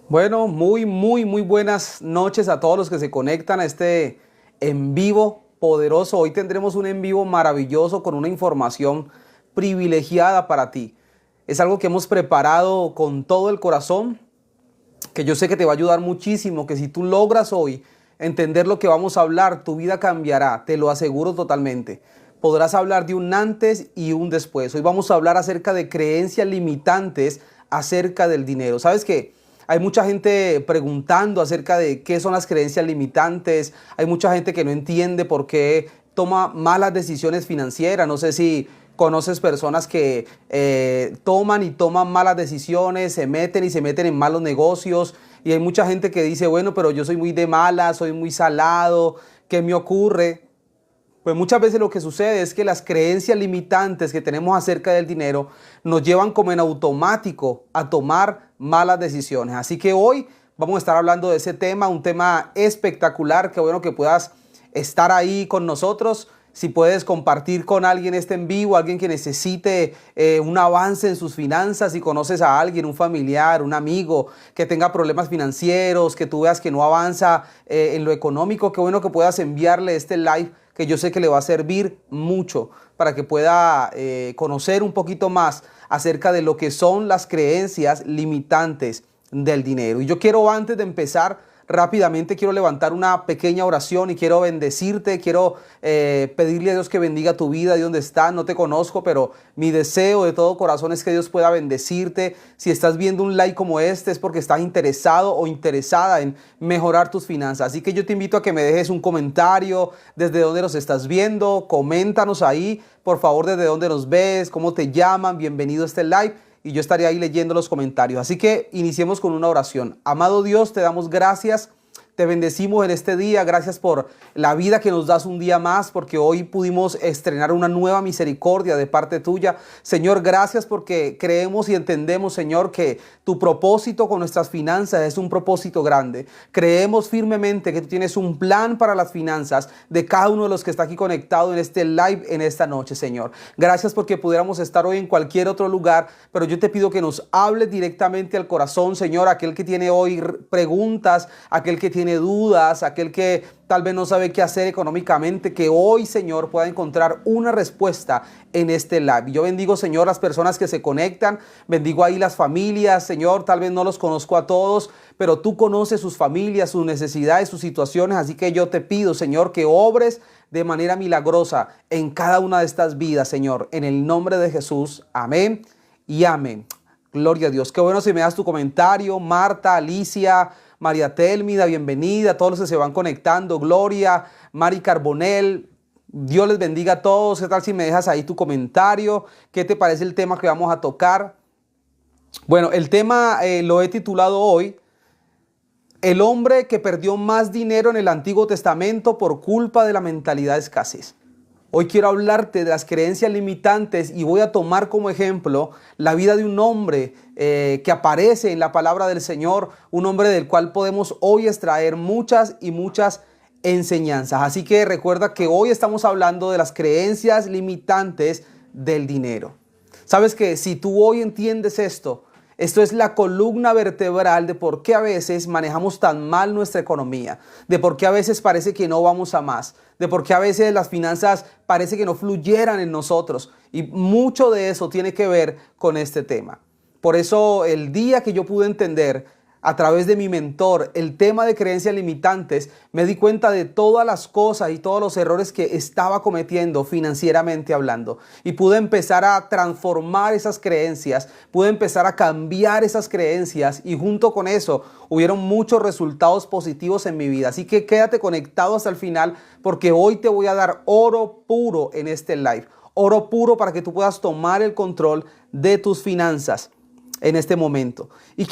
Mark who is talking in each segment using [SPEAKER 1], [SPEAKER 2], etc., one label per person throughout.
[SPEAKER 1] Bueno, muy buenas noches a todos los que se conectan a este en vivo poderoso. Hoy tendremos un en vivo maravilloso con una información privilegiada para ti. Es algo que hemos preparado con todo el corazón, que yo sé que te va a ayudar muchísimo, que si tú logras hoy entender lo que vamos a hablar, tu vida cambiará, te lo aseguro totalmente. Podrás hablar de un antes y un después. Hoy vamos a hablar acerca de creencias limitantes acerca del dinero. ¿Sabes qué? Hay mucha gente preguntando acerca de qué son las creencias limitantes. Hay mucha gente que no entiende por qué toma malas decisiones financieras. No sé si conoces personas que toman malas decisiones, se meten en malos negocios. Y hay mucha gente que dice, bueno, pero yo soy muy de mala, soy muy salado, ¿qué me ocurre? Pues muchas veces lo que sucede es que las creencias limitantes que tenemos acerca del dinero nos llevan como en automático a tomar malas decisiones. Así que hoy vamos a estar hablando de ese tema, un tema espectacular. Qué bueno que puedas estar ahí con nosotros. Si puedes compartir con alguien este en vivo, alguien que necesite un avance en sus finanzas, si conoces a alguien, un familiar, un amigo que tenga problemas financieros, que tú veas que no avanza en lo económico, qué bueno que puedas enviarle este live, que yo sé que le va a servir mucho para que pueda conocer un poquito más acerca de lo que son las creencias limitantes del dinero. Y yo quiero, antes de empezar, rápidamente quiero levantar una pequeña oración y quiero bendecirte, quiero pedirle a Dios que bendiga tu vida de donde estás. No te conozco, pero mi deseo de todo corazón es que Dios pueda bendecirte. Si estás viendo un like como este es porque estás interesado o interesada en mejorar tus finanzas. Así que yo te invito a que me dejes un comentario desde donde nos estás viendo. Coméntanos ahí, por favor, desde dónde nos ves, cómo te llaman, bienvenido a este live. Y yo estaré ahí leyendo los comentarios. Así que iniciemos con una oración. Amado Dios, te damos gracias. Te bendecimos en este día. Gracias por la vida que nos das un día más, porque hoy pudimos estrenar una nueva misericordia de parte tuya. Señor, gracias porque creemos y entendemos, Señor, que tu propósito con nuestras finanzas es un propósito grande. Creemos firmemente que tú tienes un plan para las finanzas de cada uno de los que está aquí conectado en este live en esta noche, Señor. Gracias porque pudiéramos estar hoy en cualquier otro lugar, pero yo te pido que nos hables directamente al corazón, Señor, aquel que tiene hoy preguntas, aquel que tiene dudas, aquel que tal vez no sabe qué hacer económicamente, que hoy, Señor, pueda encontrar una respuesta en este live. Yo bendigo, Señor, las personas que se conectan, bendigo ahí las familias, Señor, tal vez no los conozco a todos, pero tú conoces sus familias, sus necesidades, sus situaciones, así que yo te pido, Señor, que obres de manera milagrosa en cada una de estas vidas, Señor, en el nombre de Jesús, amén y amén. Gloria a Dios. Qué bueno si me das tu comentario, Marta, Alicia, María Télmida, bienvenida, a todos los que se van conectando, Gloria, Mari Carbonel, Dios les bendiga a todos. ¿Qué tal si me dejas ahí tu comentario? ¿Qué te parece el tema que vamos a tocar? Bueno, el tema lo he titulado hoy, el hombre que perdió más dinero en el Antiguo Testamento por culpa de la mentalidad de escasez. Hoy quiero hablarte de las creencias limitantes y voy a tomar como ejemplo la vida de un hombre que aparece en la palabra del Señor, un hombre del cual podemos hoy extraer muchas y muchas enseñanzas. Así que recuerda que hoy estamos hablando de las creencias limitantes del dinero. Sabes que si tú hoy entiendes esto es la columna vertebral de por qué a veces manejamos tan mal nuestra economía, de por qué a veces parece que no vamos a más, de por qué a veces las finanzas parece que no fluyeran en nosotros. Y mucho de eso tiene que ver con este tema. Por eso el día que yo pude entender a través de mi mentor el tema de creencias limitantes, me di cuenta de todas las cosas y todos los errores que estaba cometiendo financieramente hablando. Y pude empezar a transformar esas creencias, pude empezar a cambiar esas creencias y junto con eso hubieron muchos resultados positivos en mi vida. Así que quédate conectado hasta el final porque hoy te voy a dar oro puro en este live. Oro puro para que tú puedas tomar el control de tus finanzas en este momento. Y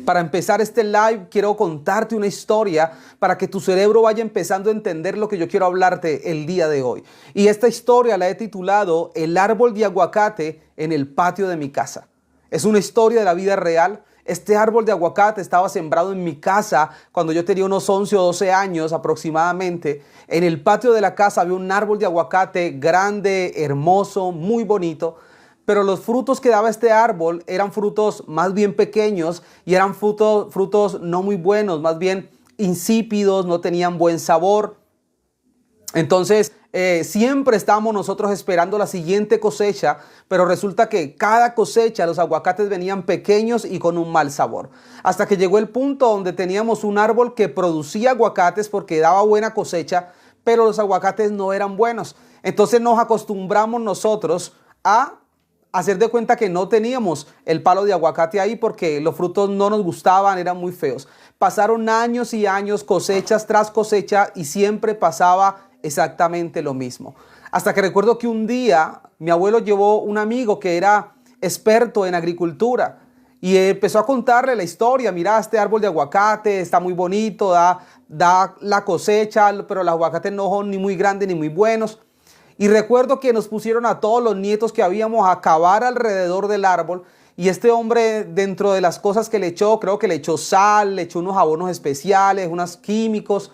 [SPEAKER 1] para empezar este live, quiero contarte una historia para que tu cerebro vaya empezando a entender lo que yo quiero hablarte el día de hoy. Y esta historia la he titulado El árbol de aguacate en el patio de mi casa. Es una historia de la vida real. Este árbol de aguacate estaba sembrado en mi casa cuando yo tenía unos 11 o 12 años aproximadamente. En el patio de la casa había un árbol de aguacate grande, hermoso, muy bonito. Pero los frutos que daba este árbol eran frutos más bien pequeños y eran frutos no muy buenos, más bien insípidos, no tenían buen sabor. Entonces, siempre estábamos nosotros esperando la siguiente cosecha, pero resulta que cada cosecha los aguacates venían pequeños y con un mal sabor. Hasta que llegó el punto donde teníamos un árbol que producía aguacates porque daba buena cosecha, pero los aguacates no eran buenos. Entonces nos acostumbramos nosotros a hacer de cuenta que no teníamos el palo de aguacate ahí porque los frutos no nos gustaban, eran muy feos. Pasaron años y años, cosechas tras cosecha, y siempre pasaba exactamente lo mismo. Hasta que recuerdo que un día mi abuelo llevó un amigo que era experto en agricultura y empezó a contarle la historia. Mira, este árbol de aguacate está muy bonito, da la cosecha, pero los aguacates no son ni muy grandes ni muy buenos. Y recuerdo que nos pusieron a todos los nietos que habíamos a cavar alrededor del árbol. Y este hombre, dentro de las cosas que le echó, creo que le echó sal, le echó unos abonos especiales, unos químicos.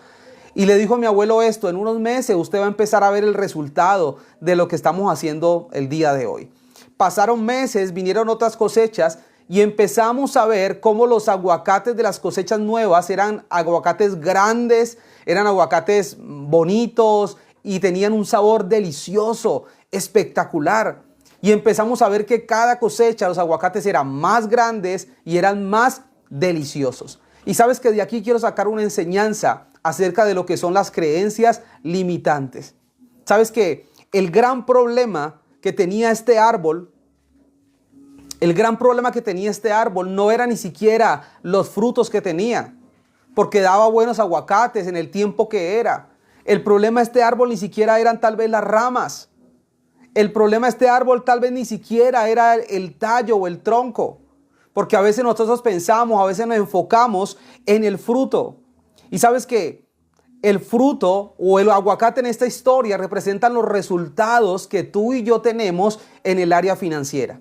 [SPEAKER 1] Y le dijo a mi abuelo esto: en unos meses usted va a empezar a ver el resultado de lo que estamos haciendo el día de hoy. Pasaron meses, vinieron otras cosechas y empezamos a ver cómo los aguacates de las cosechas nuevas eran aguacates grandes, eran aguacates bonitos, y tenían un sabor delicioso, espectacular. Y empezamos a ver que cada cosecha los aguacates eran más grandes y eran más deliciosos. Y sabes que de aquí quiero sacar una enseñanza acerca de lo que son las creencias limitantes. Sabes que el gran problema que tenía este árbol, no era ni siquiera los frutos que tenía, porque daba buenos aguacates en el tiempo que era. El problema de este árbol ni siquiera eran tal vez las ramas. El problema de este árbol tal vez ni siquiera era el tallo o el tronco. Porque a veces nosotros pensamos, a veces nos enfocamos en el fruto. Y sabes que el fruto o el aguacate en esta historia representan los resultados que tú y yo tenemos en el área financiera.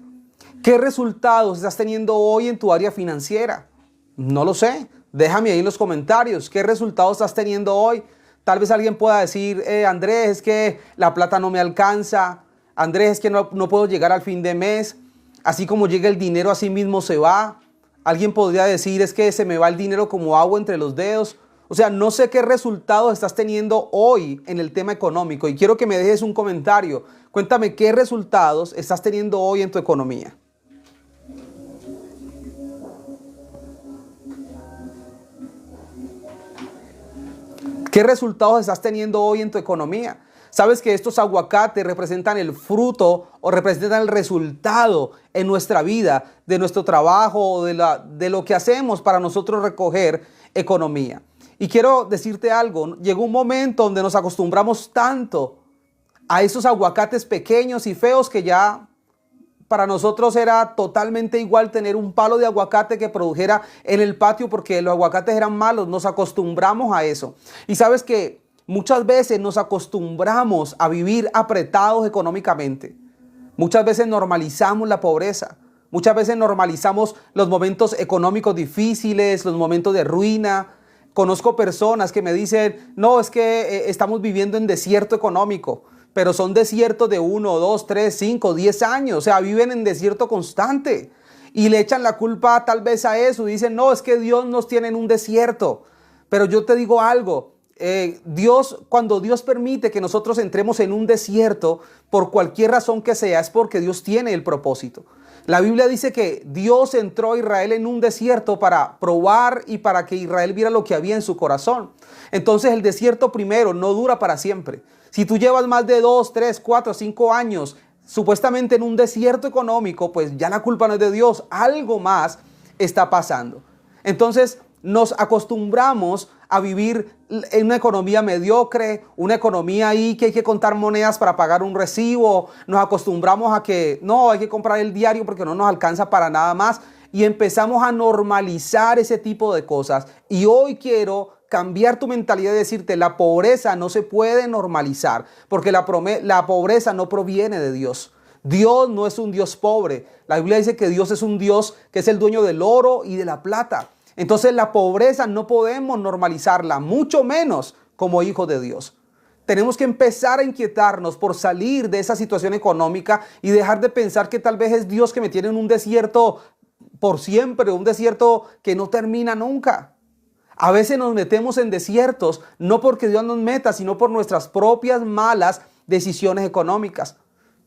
[SPEAKER 1] ¿Qué resultados estás teniendo hoy en tu área financiera? No lo sé. Déjame ahí en los comentarios. ¿Qué resultados estás teniendo hoy? Tal vez alguien pueda decir: Andrés, es que la plata no me alcanza. Andrés, es que no puedo llegar al fin de mes. Así como llega el dinero, así mismo se va. Alguien podría decir: es que se me va el dinero como agua entre los dedos. O sea, no sé qué resultados estás teniendo hoy en el tema económico. Y quiero que me dejes un comentario. Cuéntame qué resultados estás teniendo hoy en tu economía. ¿Qué resultados estás teniendo hoy en tu economía? Sabes que estos aguacates representan el fruto o representan el resultado en nuestra vida, de nuestro trabajo o de lo que hacemos para nosotros recoger economía. Y quiero decirte algo: llegó un momento donde nos acostumbramos tanto a esos aguacates pequeños y feos que ya para nosotros era totalmente igual tener un palo de aguacate que produjera en el patio porque los aguacates eran malos. Nos acostumbramos a eso. Y sabes que muchas veces nos acostumbramos a vivir apretados económicamente. Muchas veces normalizamos la pobreza. Muchas veces normalizamos los momentos económicos difíciles, los momentos de ruina. Conozco personas que me dicen: no, es que estamos viviendo en desierto económico. Pero son desiertos de 1, 2, 3, 5, 10 años. O sea, viven en desierto constante. Y le echan la culpa tal vez a eso. Dicen: no, es que Dios nos tiene en un desierto. Pero yo te digo algo. Cuando Dios permite que nosotros entremos en un desierto, por cualquier razón que sea, es porque Dios tiene el propósito. La Biblia dice que Dios entró a Israel en un desierto para probar y para que Israel viera lo que había en su corazón. Entonces el desierto primero no dura para siempre. Si tú llevas más de 2, 3, 4, 5 años supuestamente en un desierto económico, pues ya la culpa no es de Dios, algo más está pasando. Entonces nos acostumbramos a vivir en una economía mediocre, una economía ahí que hay que contar monedas para pagar un recibo. Nos acostumbramos a que no, hay que comprar el diario porque no nos alcanza para nada más. Y empezamos a normalizar ese tipo de cosas. Y hoy quiero cambiar tu mentalidad y decirte: la pobreza no se puede normalizar porque la pobreza no proviene de Dios. Dios no es un Dios pobre. La Biblia dice que Dios es un Dios que es el dueño del oro y de la plata. Entonces la pobreza no podemos normalizarla, mucho menos como hijos de Dios. Tenemos que empezar a inquietarnos por salir de esa situación económica y dejar de pensar que tal vez es Dios que me tiene en un desierto por siempre, un desierto que no termina nunca. A veces nos metemos en desiertos no porque Dios nos meta, sino por nuestras propias malas decisiones económicas.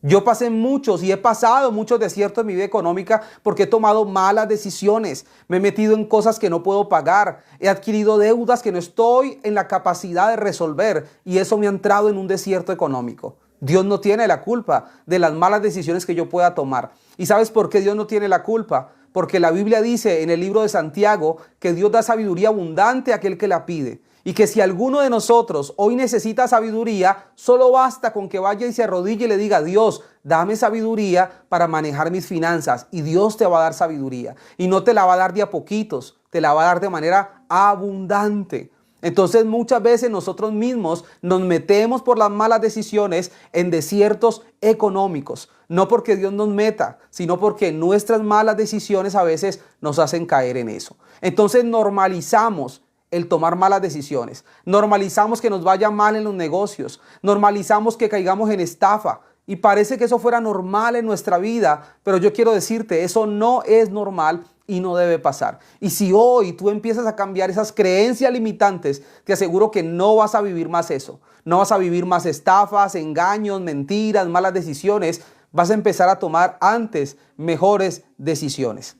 [SPEAKER 1] Yo pasé muchos y he pasado muchos desiertos en mi vida económica porque he tomado malas decisiones. Me he metido en cosas que no puedo pagar. He adquirido deudas que no estoy en la capacidad de resolver y eso me ha entrado en un desierto económico. Dios no tiene la culpa de las malas decisiones que yo pueda tomar. ¿Y sabes por qué Dios no tiene la culpa? Porque la Biblia dice en el libro de Santiago que Dios da sabiduría abundante a aquel que la pide. Y que si alguno de nosotros hoy necesita sabiduría, solo basta con que vaya y se arrodille y le diga: Dios, dame sabiduría para manejar mis finanzas. Y Dios te va a dar sabiduría. Y no te la va a dar de a poquitos, te la va a dar de manera abundante. Entonces muchas veces nosotros mismos nos metemos por las malas decisiones en desiertos económicos. No porque Dios nos meta, sino porque nuestras malas decisiones a veces nos hacen caer en eso. Entonces normalizamos el tomar malas decisiones. Normalizamos que nos vaya mal en los negocios. Normalizamos que caigamos en estafa. Y parece que eso fuera normal en nuestra vida. Pero yo quiero decirte, eso no es normal y no debe pasar. Y si hoy tú empiezas a cambiar esas creencias limitantes, te aseguro que no vas a vivir más eso. No vas a vivir más estafas, engaños, mentiras, malas decisiones. Vas a empezar a tomar antes mejores decisiones.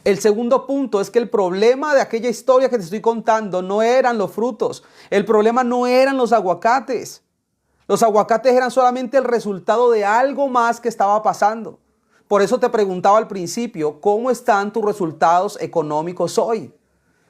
[SPEAKER 1] El segundo punto es que el problema de aquella historia que te estoy contando no eran los frutos. El problema no eran los aguacates. Los aguacates eran solamente el resultado de algo más que estaba pasando. Por eso te preguntaba al principio, ¿cómo están tus resultados económicos hoy?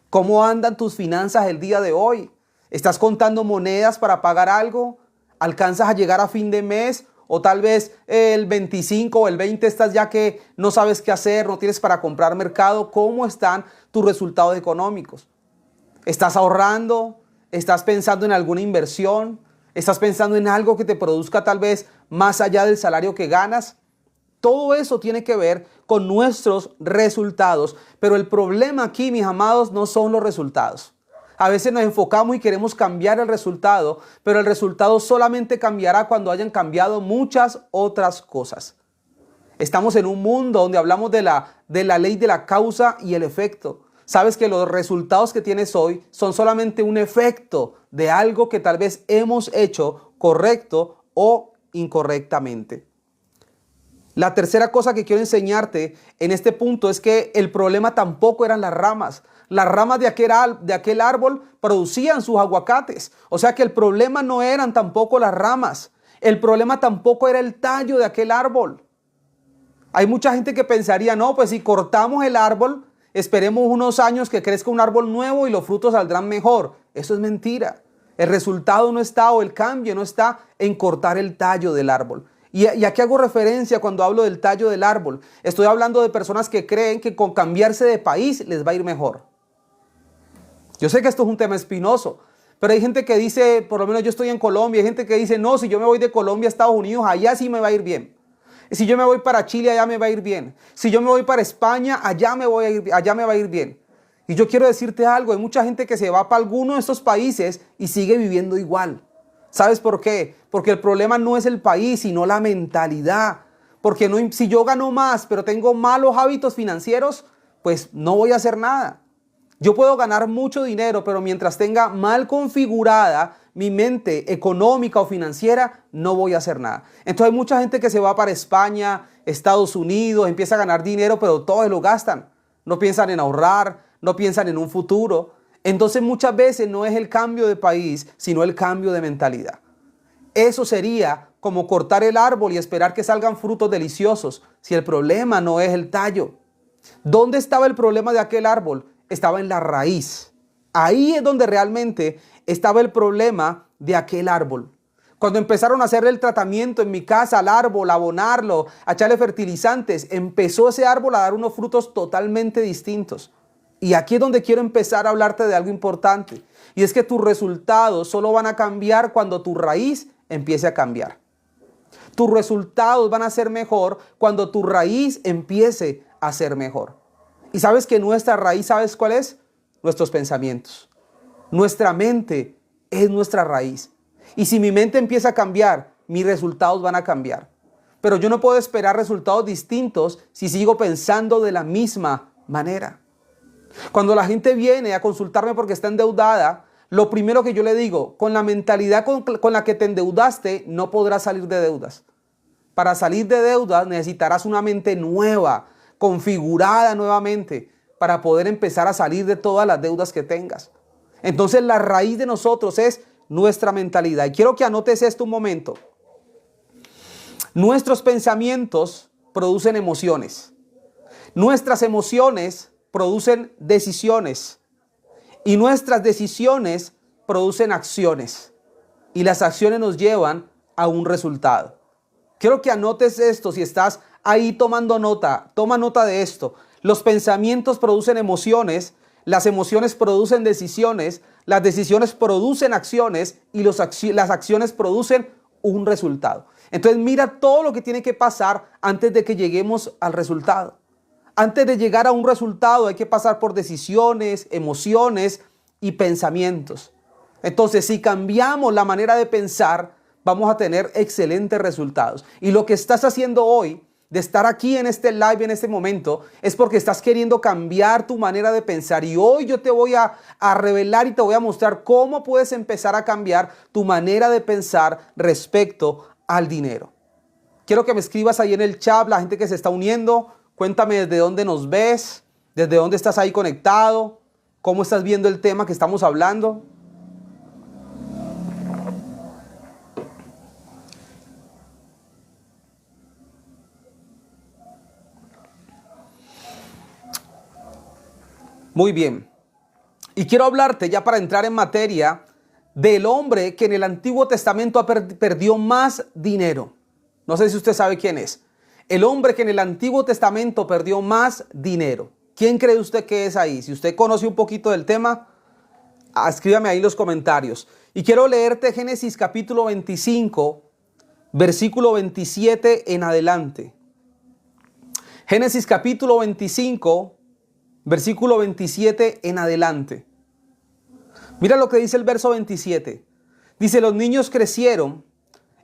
[SPEAKER 1] ¿Cómo andan tus finanzas el día de hoy? ¿Estás contando monedas para pagar algo? ¿Alcanzas a llegar a fin de mes? O tal vez el 25 o el 20 estás ya que no sabes qué hacer, no tienes para comprar mercado. ¿Cómo están tus resultados económicos? ¿Estás ahorrando? ¿Estás pensando en alguna inversión? ¿Estás pensando en algo que te produzca tal vez más allá del salario que ganas? Todo eso tiene que ver con nuestros resultados. Pero el problema aquí, mis amados, no son los resultados. A veces nos enfocamos y queremos cambiar el resultado, pero el resultado solamente cambiará cuando hayan cambiado muchas otras cosas. Estamos en un mundo donde hablamos de la ley de la causa y el efecto. Sabes que los resultados que tienes hoy son solamente un efecto de algo que tal vez hemos hecho correcto o incorrectamente. La tercera cosa que quiero enseñarte en este punto es que el problema tampoco eran las ramas. Las ramas de aquel árbol producían sus aguacates. O sea que el problema no eran tampoco las ramas. El problema tampoco era el tallo de aquel árbol. Hay mucha gente que pensaría, no, pues si cortamos el árbol, esperemos unos años que crezca un árbol nuevo y los frutos saldrán mejor. Eso es mentira. El resultado no está, o el cambio no está en cortar el tallo del árbol. ¿Y a qué hago referencia cuando hablo del tallo del árbol? Estoy hablando de personas que creen que con cambiarse de país les va a ir mejor. Yo sé que esto es un tema espinoso, pero hay gente que dice, por lo menos yo estoy en Colombia, hay gente que dice, no, si yo me voy de Colombia a Estados Unidos, allá sí me va a ir bien. Si yo me voy para Chile, allá me va a ir bien. Si yo me voy para España, allá me va a ir bien. Y yo quiero decirte algo, hay mucha gente que se va para alguno de estos países y sigue viviendo igual. ¿Sabes por qué? Porque el problema no es el país, sino la mentalidad. Porque si yo gano más, pero tengo malos hábitos financieros, pues no voy a hacer nada. Yo puedo ganar mucho dinero, pero mientras tenga mal configurada mi mente económica o financiera, no voy a hacer nada. Entonces hay mucha gente que se va para España, Estados Unidos, empieza a ganar dinero, pero todos lo gastan. No piensan en ahorrar, no piensan en un futuro. Entonces muchas veces no es el cambio de país, sino el cambio de mentalidad. Eso sería como cortar el árbol y esperar que salgan frutos deliciosos, si el problema no es el tallo. ¿Dónde estaba el problema de aquel árbol? Estaba en la raíz. Ahí es donde realmente estaba el problema de aquel árbol. Cuando empezaron a hacer el tratamiento en mi casa al árbol, a abonarlo, a echarle fertilizantes, empezó ese árbol a dar unos frutos totalmente distintos. Y aquí es donde quiero empezar a hablarte de algo importante. Y es que tus resultados solo van a cambiar cuando tu raíz empiece a cambiar. Tus resultados van a ser mejor cuando tu raíz empiece a ser mejor. Y sabes que nuestra raíz, ¿sabes cuál es? Nuestros pensamientos. Nuestra mente es nuestra raíz. Y si mi mente empieza a cambiar, mis resultados van a cambiar. Pero yo no puedo esperar resultados distintos si sigo pensando de la misma manera. Cuando la gente viene a consultarme porque está endeudada, lo primero que yo le digo, con la mentalidad con la que te endeudaste, no podrás salir de deudas. Para salir de deudas necesitarás una mente nueva, configurada nuevamente, para poder empezar a salir de todas las deudas que tengas. Entonces la raíz de nosotros es nuestra mentalidad. Y quiero que anotes esto un momento. Nuestros pensamientos producen emociones. Nuestras emociones producen decisiones. Y nuestras decisiones producen acciones. Y las acciones nos llevan a un resultado. Quiero que anotes esto. Si estás ahí tomando nota, toma nota de esto. Los pensamientos producen emociones. Las emociones producen decisiones. Las decisiones producen acciones. Y las acciones producen un resultado. Entonces mira todo lo que tiene que pasar antes de que lleguemos al resultado. Antes de llegar a un resultado hay que pasar por decisiones, emociones y pensamientos. Entonces, si cambiamos la manera de pensar, vamos a tener excelentes resultados. Y lo que estás haciendo hoy, de estar aquí en este live en este momento, es porque estás queriendo cambiar tu manera de pensar. Y hoy yo te voy a revelar y te voy a mostrar cómo puedes empezar a cambiar tu manera de pensar respecto al dinero. Quiero que me escribas ahí en el chat, la gente que se está uniendo. Cuéntame desde dónde nos ves, desde dónde estás ahí conectado, cómo estás viendo el tema que estamos hablando. Muy bien. Y quiero hablarte ya para entrar en materia del hombre que en el Antiguo Testamento perdió más dinero. No sé si usted sabe quién es. El hombre que en el Antiguo Testamento perdió más dinero. ¿Quién cree usted que es ahí? Si usted conoce un poquito del tema, escríbame ahí en los comentarios. Y quiero leerte Génesis capítulo 25, versículo 27 en adelante. Génesis capítulo 25, versículo 27 en adelante. Mira lo que dice el verso 27. Dice, los niños crecieron.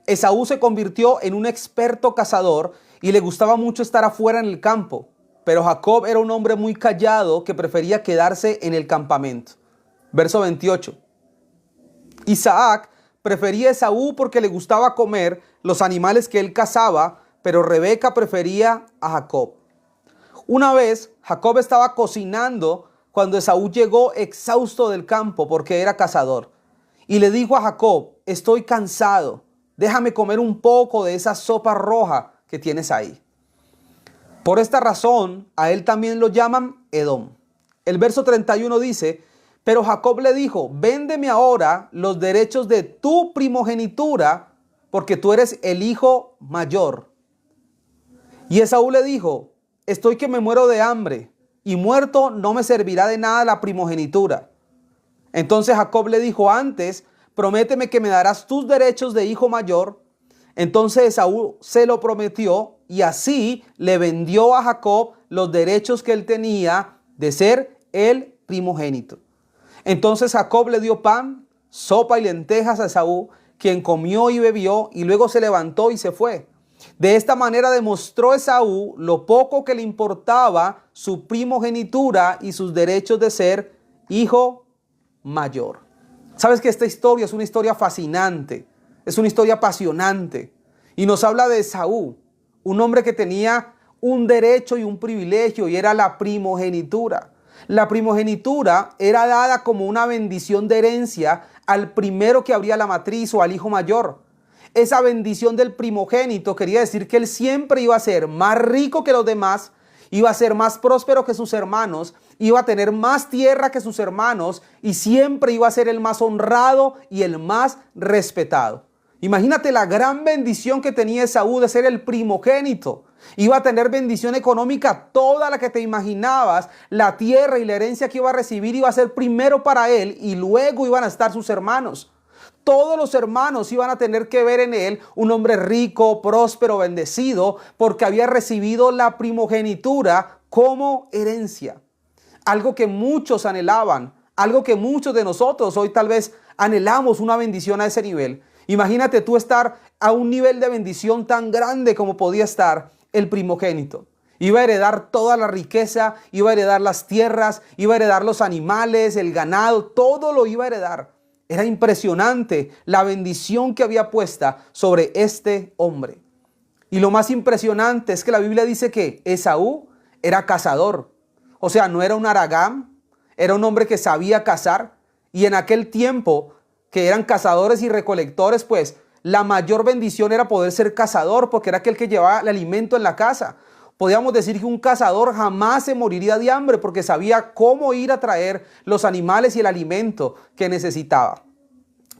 [SPEAKER 1] Esaú se convirtió en un experto cazador y le gustaba mucho estar afuera en el campo. Pero Jacob era un hombre muy callado que prefería quedarse en el campamento. Verso 28. Isaac prefería a Esaú porque le gustaba comer los animales que él cazaba, pero Rebeca prefería a Jacob. Una vez Jacob estaba cocinando cuando Esaú llegó exhausto del campo porque era cazador. Y le dijo a Jacob, estoy cansado, déjame comer un poco de esa sopa roja que tienes ahí. Por esta razón, a él también lo llaman Edom. El verso 31 dice, pero Jacob le dijo, véndeme ahora los derechos de tu primogenitura, porque tú eres el hijo mayor. Y Esaú le dijo, estoy que me muero de hambre, y muerto no me servirá de nada la primogenitura. Entonces Jacob le dijo, antes, prométeme que me darás tus derechos de hijo mayor. Entonces Esaú se lo prometió y así le vendió a Jacob los derechos que él tenía de ser el primogénito. Entonces Jacob le dio pan, sopa y lentejas a Esaú, quien comió y bebió y luego se levantó y se fue. De esta manera demostró Esaú lo poco que le importaba su primogenitura y sus derechos de ser hijo mayor. Sabes que esta historia es una historia fascinante, es una historia apasionante y nos habla de Esaú, un hombre que tenía un derecho y un privilegio y era la primogenitura. La primogenitura era dada como una bendición de herencia al primero que abría la matriz o al hijo mayor. Esa bendición del primogénito quería decir que él siempre iba a ser más rico que los demás, iba a ser más próspero que sus hermanos, iba a tener más tierra que sus hermanos y siempre iba a ser el más honrado y el más respetado. Imagínate la gran bendición que tenía Esaú de ser el primogénito. Iba a tener bendición económica toda la que te imaginabas. La tierra y la herencia que iba a recibir iba a ser primero para él y luego iban a estar sus hermanos. Todos los hermanos iban a tener que ver en él un hombre rico, próspero, bendecido, porque había recibido la primogenitura como herencia. Algo que muchos anhelaban, algo que muchos de nosotros hoy tal vez anhelamos una bendición a ese nivel. Imagínate tú estar a un nivel de bendición tan grande como podía estar el primogénito. Iba a heredar toda la riqueza, iba a heredar las tierras, iba a heredar los animales, el ganado, todo lo iba a heredar. Era impresionante la bendición que había puesta sobre este hombre. Y lo más impresionante es que la Biblia dice que Esaú era cazador. O sea, no era un haragán, era un hombre que sabía cazar. Y en aquel tiempo, que eran cazadores y recolectores, pues la mayor bendición era poder ser cazador, porque era aquel que llevaba el alimento en la casa. Podríamos decir que un cazador jamás se moriría de hambre porque sabía cómo ir a traer los animales y el alimento que necesitaba.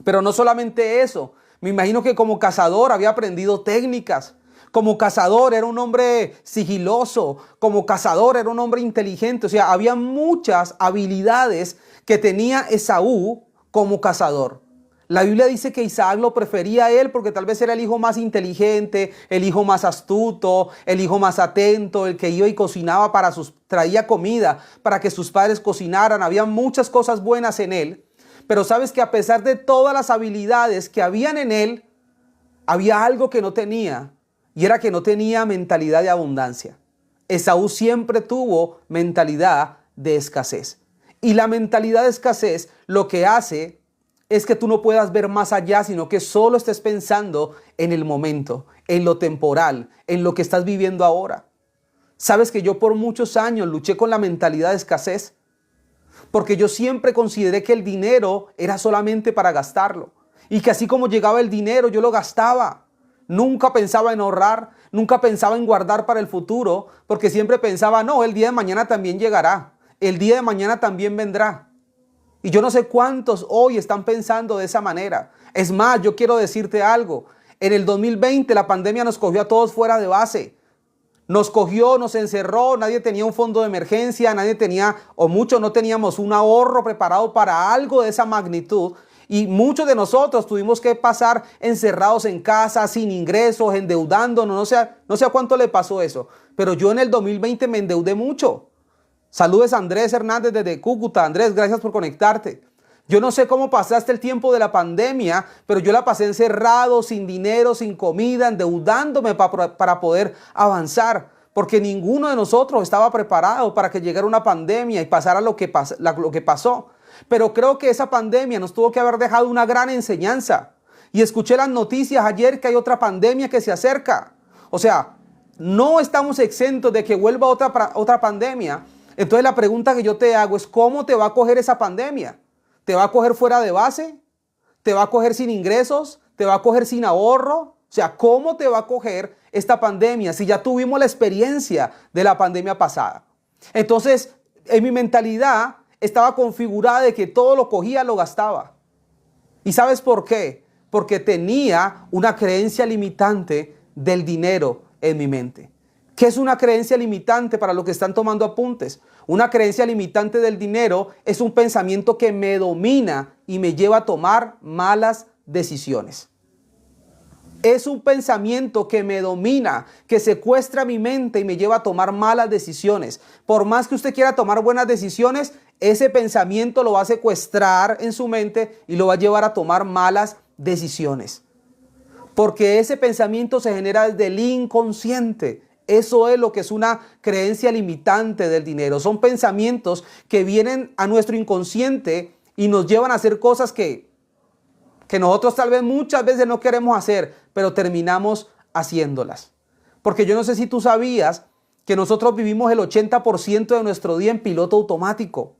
[SPEAKER 1] Pero no solamente eso, me imagino que como cazador había aprendido técnicas. Como cazador era un hombre sigiloso, como cazador era un hombre inteligente. O sea, había muchas habilidades que tenía Esaú como cazador. La Biblia dice que Isaac lo prefería a él porque tal vez era el hijo más inteligente, el hijo más astuto, el hijo más atento, el que iba y cocinaba traía comida para que sus padres cocinaran. Había muchas cosas buenas en él, pero sabes que a pesar de todas las habilidades que habían en él, había algo que no tenía, y era que no tenía mentalidad de abundancia. Esaú siempre tuvo mentalidad de escasez. Y la mentalidad de escasez lo que hace es que tú no puedas ver más allá, sino que solo estés pensando en el momento, en lo temporal, en lo que estás viviendo ahora. Sabes que yo por muchos años luché con la mentalidad de escasez, porque yo siempre consideré que el dinero era solamente para gastarlo, y que así como llegaba el dinero yo lo gastaba. Nunca pensaba en ahorrar, nunca pensaba en guardar para el futuro, porque siempre pensaba, no, el día de mañana también llegará, el día de mañana también vendrá. Y yo no sé cuántos hoy están pensando de esa manera. Es más, yo quiero decirte algo. En el 2020 la pandemia nos cogió a todos fuera de base. Nos cogió, nos encerró, nadie tenía un fondo de emergencia, nadie tenía, o muchos no teníamos un ahorro preparado para algo de esa magnitud. Y muchos de nosotros tuvimos que pasar encerrados en casa, sin ingresos, endeudándonos. No sé a cuánto le pasó eso. Pero yo en el 2020 me endeudé mucho. Saludes a Andrés Hernández desde Cúcuta. Andrés, gracias por conectarte. Yo no sé cómo pasaste el tiempo de la pandemia, pero yo la pasé encerrado, sin dinero, sin comida, endeudándome para poder avanzar, porque ninguno de nosotros estaba preparado para que llegara una pandemia y pasara lo que pasó. Pero creo que esa pandemia nos tuvo que haber dejado una gran enseñanza. Y escuché las noticias ayer que hay otra pandemia que se acerca. O sea, no estamos exentos de que vuelva otra pandemia. Entonces la pregunta que yo te hago es, ¿cómo te va a coger esa pandemia? ¿Te va a coger fuera de base? ¿Te va a coger sin ingresos? ¿Te va a coger sin ahorro? O sea, ¿cómo te va a coger esta pandemia si ya tuvimos la experiencia de la pandemia pasada? Entonces, en mi mentalidad estaba configurada de que todo lo cogía, lo gastaba. ¿Y sabes por qué? Porque tenía una creencia limitante del dinero en mi mente. ¿Qué es una creencia limitante para los que están tomando apuntes? Una creencia limitante del dinero es un pensamiento que me domina y me lleva a tomar malas decisiones. Es un pensamiento que me domina, que secuestra mi mente y me lleva a tomar malas decisiones. Por más que usted quiera tomar buenas decisiones, ese pensamiento lo va a secuestrar en su mente y lo va a llevar a tomar malas decisiones. Porque ese pensamiento se genera desde el inconsciente. Eso es lo que es una creencia limitante del dinero. Son pensamientos que vienen a nuestro inconsciente y nos llevan a hacer cosas que nosotros tal vez muchas veces no queremos hacer, pero terminamos haciéndolas. Porque yo no sé si tú sabías que nosotros vivimos el 80% de nuestro día en piloto automático.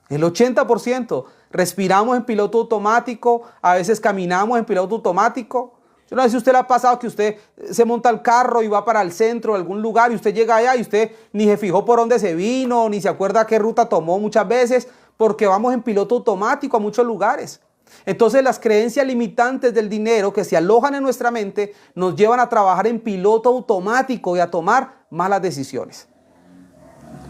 [SPEAKER 1] El 80%. Respiramos en piloto automático, a veces caminamos en piloto automático. Yo no sé si a usted le ha pasado que usted se monta al carro y va para el centro de algún lugar y usted llega allá y usted ni se fijó por dónde se vino, ni se acuerda qué ruta tomó muchas veces, porque vamos en piloto automático a muchos lugares. Entonces las creencias limitantes del dinero que se alojan en nuestra mente nos llevan a trabajar en piloto automático y a tomar malas decisiones.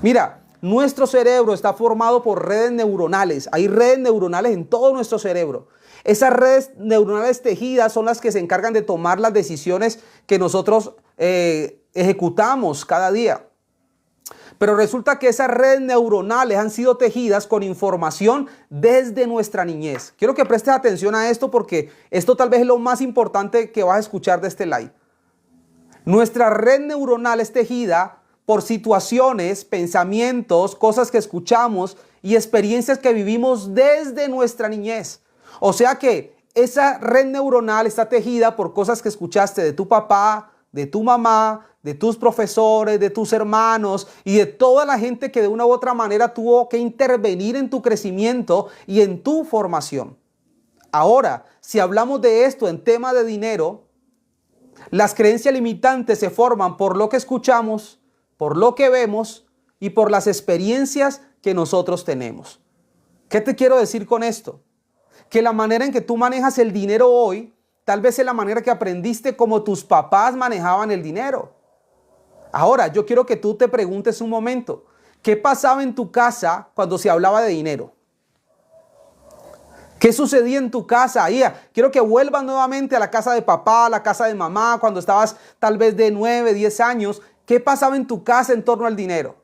[SPEAKER 1] Mira, Nuestro cerebro está formado por redes neuronales. Hay redes neuronales en todo nuestro cerebro. Esas redes neuronales tejidas son las que se encargan de tomar las decisiones que nosotros ejecutamos cada día. Pero resulta que esas redes neuronales han sido tejidas con información desde nuestra niñez. Quiero que prestes atención a esto porque esto tal vez es lo más importante que vas a escuchar de este live. Nuestra red neuronal es tejida por situaciones, pensamientos, cosas que escuchamos y experiencias que vivimos desde nuestra niñez. O sea que esa red neuronal está tejida por cosas que escuchaste de tu papá, de tu mamá, de tus profesores, de tus hermanos y de toda la gente que de una u otra manera tuvo que intervenir en tu crecimiento y en tu formación. Ahora, si hablamos de esto en tema de dinero, las creencias limitantes se forman por lo que escuchamos, por lo que vemos y por las experiencias que nosotros tenemos. ¿Qué te quiero decir con esto? Que la manera en que tú manejas el dinero hoy, tal vez es la manera que aprendiste como tus papás manejaban el dinero. Ahora, yo quiero que tú te preguntes un momento, ¿qué pasaba en tu casa cuando se hablaba de dinero? ¿Qué sucedía en tu casa? Quiero que vuelvas nuevamente a la casa de papá, a la casa de mamá, cuando estabas tal vez de 9, 10 años. ¿Qué pasaba en tu casa en torno al dinero?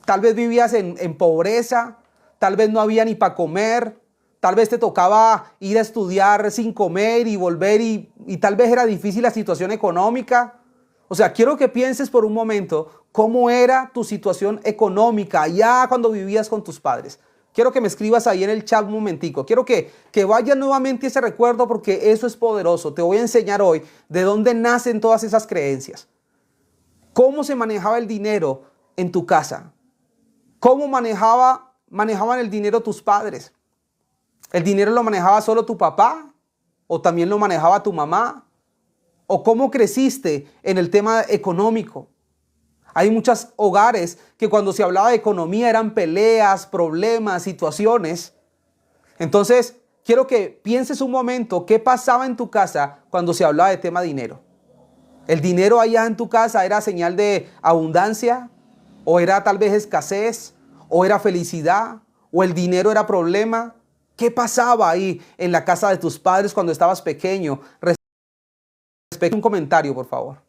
[SPEAKER 1] Tal vez vivías en pobreza, tal vez no había ni para comer, tal vez te tocaba ir a estudiar sin comer y volver y tal vez era difícil la situación económica. O sea, quiero que pienses por un momento cómo era tu situación económica allá cuando vivías con tus padres. Quiero que me escribas ahí en el chat un momentico. Quiero que vayas nuevamente a ese recuerdo porque eso es poderoso. Te voy a enseñar hoy de dónde nacen todas esas creencias. ¿Cómo se manejaba el dinero en tu casa? ¿Cómo manejaban el dinero tus padres? ¿El dinero lo manejaba solo tu papá? ¿O también lo manejaba tu mamá? ¿O cómo creciste en el tema económico? Hay muchos hogares que cuando se hablaba de economía eran peleas, problemas, situaciones. Entonces, quiero que pienses un momento qué pasaba en tu casa cuando se hablaba de tema dinero. ¿El dinero allá en tu casa era señal de abundancia? ¿O era tal vez escasez? ¿O era felicidad? ¿O el dinero era problema? ¿Qué pasaba ahí en la casa de tus padres cuando estabas pequeño? Respecto a un comentario, por favor.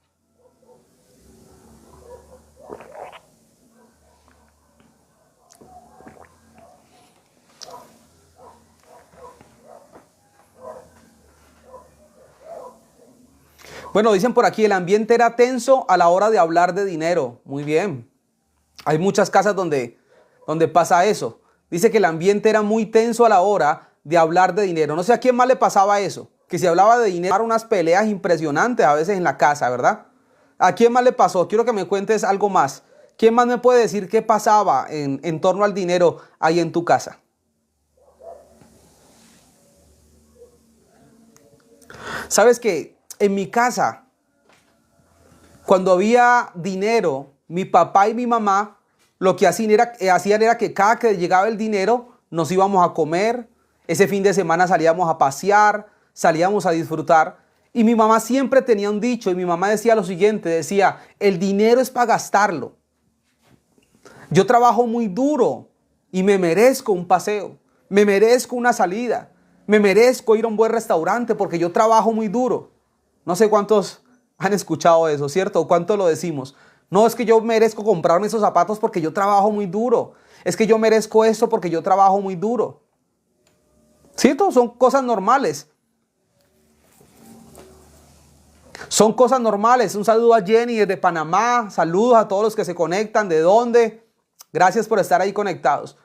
[SPEAKER 1] Bueno, dicen por aquí, el ambiente era tenso a la hora de hablar de dinero. Muy bien. Hay muchas casas donde pasa eso. Dice que el ambiente era muy tenso a la hora de hablar de dinero. No sé a quién más le pasaba eso. Que si hablaba de dinero, unas peleas impresionantes a veces en la casa, ¿verdad? ¿A quién más le pasó? Quiero que me cuentes algo más. ¿Quién más me puede decir qué pasaba en torno al dinero ahí en tu casa? ¿Sabes qué? En mi casa, cuando había dinero, mi papá y mi mamá lo que hacían era que cada que llegaba el dinero nos íbamos a comer, ese fin de semana salíamos a pasear, salíamos a disfrutar. Y mi mamá siempre tenía un dicho y mi mamá decía lo siguiente, decía, el dinero es para gastarlo. Yo trabajo muy duro y me merezco un paseo, me merezco una salida, me merezco ir a un buen restaurante porque yo trabajo muy duro. No sé cuántos han escuchado eso, ¿cierto? ¿O cuánto lo decimos? No, es que yo merezco comprarme esos zapatos porque yo trabajo muy duro. Es que yo merezco eso porque yo trabajo muy duro. ¿Cierto? Son cosas normales. Son cosas normales. Un saludo a Jenny desde Panamá. Saludos a todos los que se conectan. ¿De dónde? Gracias por estar ahí conectados.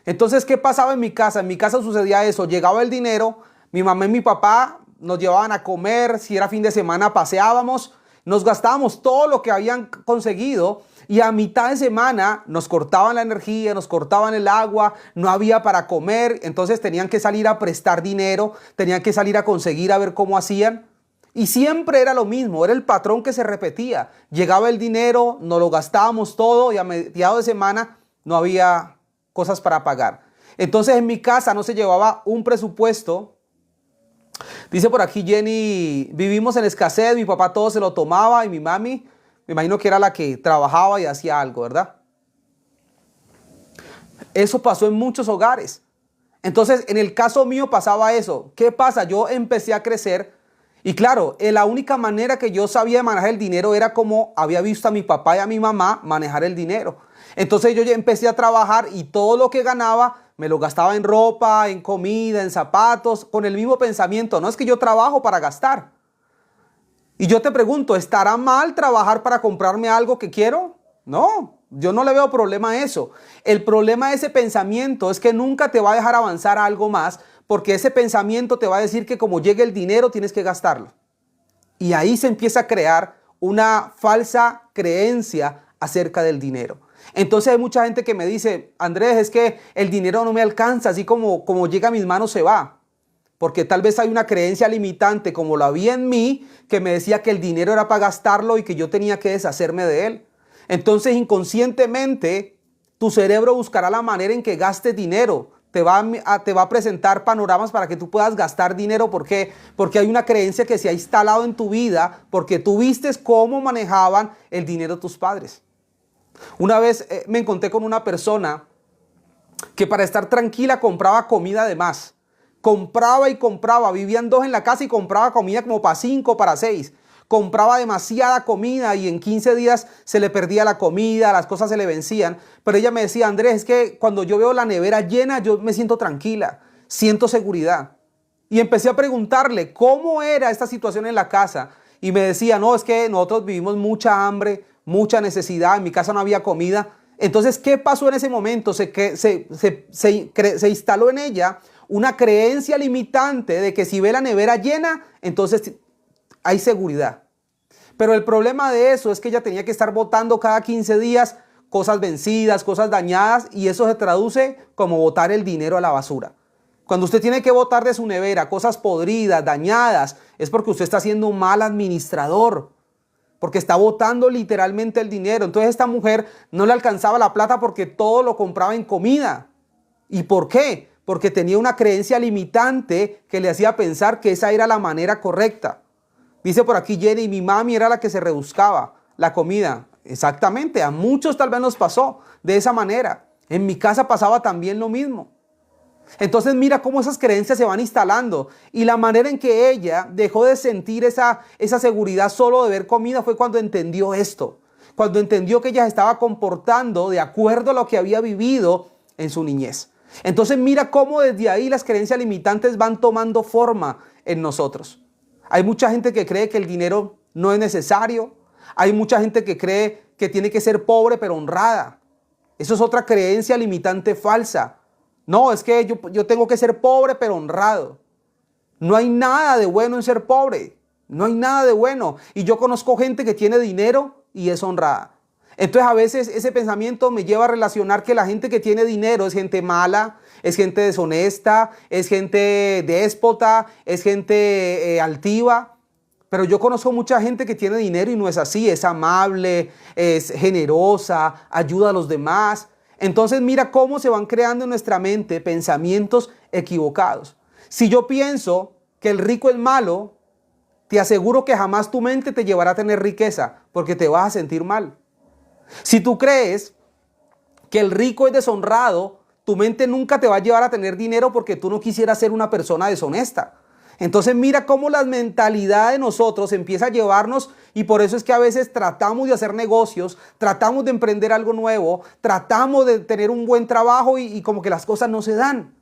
[SPEAKER 1] Entonces, ¿qué pasaba en mi casa? En mi casa sucedía eso. Llegaba el dinero, mi mamá y mi papá nos llevaban a comer, si era fin de semana paseábamos, nos gastábamos todo lo que habían conseguido y a mitad de semana nos cortaban la energía, nos cortaban el agua, no había para comer, entonces tenían que salir a prestar dinero, tenían que salir a conseguir a ver cómo hacían. Y siempre era lo mismo, era el patrón que se repetía. Llegaba el dinero, nos lo gastábamos todo y a mediados de semana no había cosas para pagar. Entonces en mi casa no se llevaba un presupuesto. Dice por aquí Jenny, vivimos en escasez, mi papá todo se lo tomaba y mi mami, me imagino que era la que trabajaba y hacía algo, ¿verdad? Eso pasó en muchos hogares. Entonces, en el caso mío pasaba eso. ¿Qué pasa? Yo empecé a crecer y claro, la única manera que yo sabía manejar el dinero era como había visto a mi papá y a mi mamá manejar el dinero. Entonces yo ya empecé a trabajar y todo lo que ganaba me lo gastaba en ropa, en comida, en zapatos, con el mismo pensamiento. No es que yo trabajo para gastar. Y yo te pregunto, ¿estará mal trabajar para comprarme algo que quiero? No, yo no le veo problema a eso. El problema de ese pensamiento es que nunca te va a dejar avanzar a algo más, porque ese pensamiento te va a decir que como llegue el dinero tienes que gastarlo. Y ahí se empieza a crear una falsa creencia acerca del dinero. Entonces hay mucha gente que me dice, Andrés, es que el dinero no me alcanza, así como llega a mis manos se va. Porque tal vez hay una creencia limitante como la había en mí que me decía que el dinero era para gastarlo y que yo tenía que deshacerme de él. Entonces inconscientemente tu cerebro buscará la manera en que gastes dinero. Te va a presentar panoramas para que tú puedas gastar dinero. ¿Por qué? Porque hay una creencia que se ha instalado en tu vida porque tú vistes cómo manejaban el dinero tus padres. Una vez me encontré con una persona que para estar tranquila compraba comida de más. Compraba y compraba, vivían dos en la casa y compraba comida como para 5, para 6. Compraba demasiada comida y en 15 días se le perdía la comida, las cosas se le vencían. Pero ella me decía, Andrés, es que cuando yo veo la nevera llena, yo me siento tranquila, siento seguridad. Y empecé a preguntarle cómo era esta situación en la casa. Y me decía, no, es que nosotros vivimos mucha hambre, mucha necesidad, en mi casa no había comida. Entonces, ¿qué pasó en ese momento? Se instaló en ella una creencia limitante de que si ve la nevera llena, entonces hay seguridad. Pero el problema de eso es que ella tenía que estar botando cada 15 días cosas vencidas, cosas dañadas, y eso se traduce como botar el dinero a la basura. Cuando usted tiene que botar de su nevera cosas podridas, dañadas, es porque usted está siendo un mal administrador, porque está botando literalmente el dinero. Entonces esta mujer no le alcanzaba la plata porque todo lo compraba en comida. ¿Y por qué? Porque tenía una creencia limitante que le hacía pensar que esa era la manera correcta. Dice por aquí Jenny, mi mami era la que se rebuscaba la comida. Exactamente, a muchos tal vez nos pasó de esa manera. En mi casa pasaba también lo mismo. Entonces mira cómo esas creencias se van instalando y la manera en que ella dejó de sentir esa seguridad solo de ver comida fue cuando entendió esto. Cuando entendió que ella se estaba comportando de acuerdo a lo que había vivido en su niñez. Entonces mira cómo desde ahí las creencias limitantes van tomando forma en nosotros. Hay mucha gente que cree que el dinero no es necesario. Hay mucha gente que cree que tiene que ser pobre pero honrada. Eso es otra creencia limitante falsa. No, es que yo tengo que ser pobre pero honrado. No hay nada de bueno en ser pobre. No hay nada de bueno. Y yo conozco gente que tiene dinero y es honrada. Entonces a veces ese pensamiento me lleva a relacionar que la gente que tiene dinero es gente mala, es gente deshonesta, es gente déspota, es gente altiva. Pero yo conozco mucha gente que tiene dinero y no es así, es amable, es generosa, ayuda a los demás. Entonces mira cómo se van creando en nuestra mente pensamientos equivocados. Si yo pienso que el rico es malo, te aseguro que jamás tu mente te llevará a tener riqueza porque te vas a sentir mal. Si tú crees que el rico es deshonrado, tu mente nunca te va a llevar a tener dinero porque tú no quisieras ser una persona deshonesta. Entonces mira cómo la mentalidad de nosotros empieza a llevarnos y por eso es que a veces tratamos de hacer negocios, tratamos de emprender algo nuevo, tratamos de tener un buen trabajo y como que las cosas no se dan.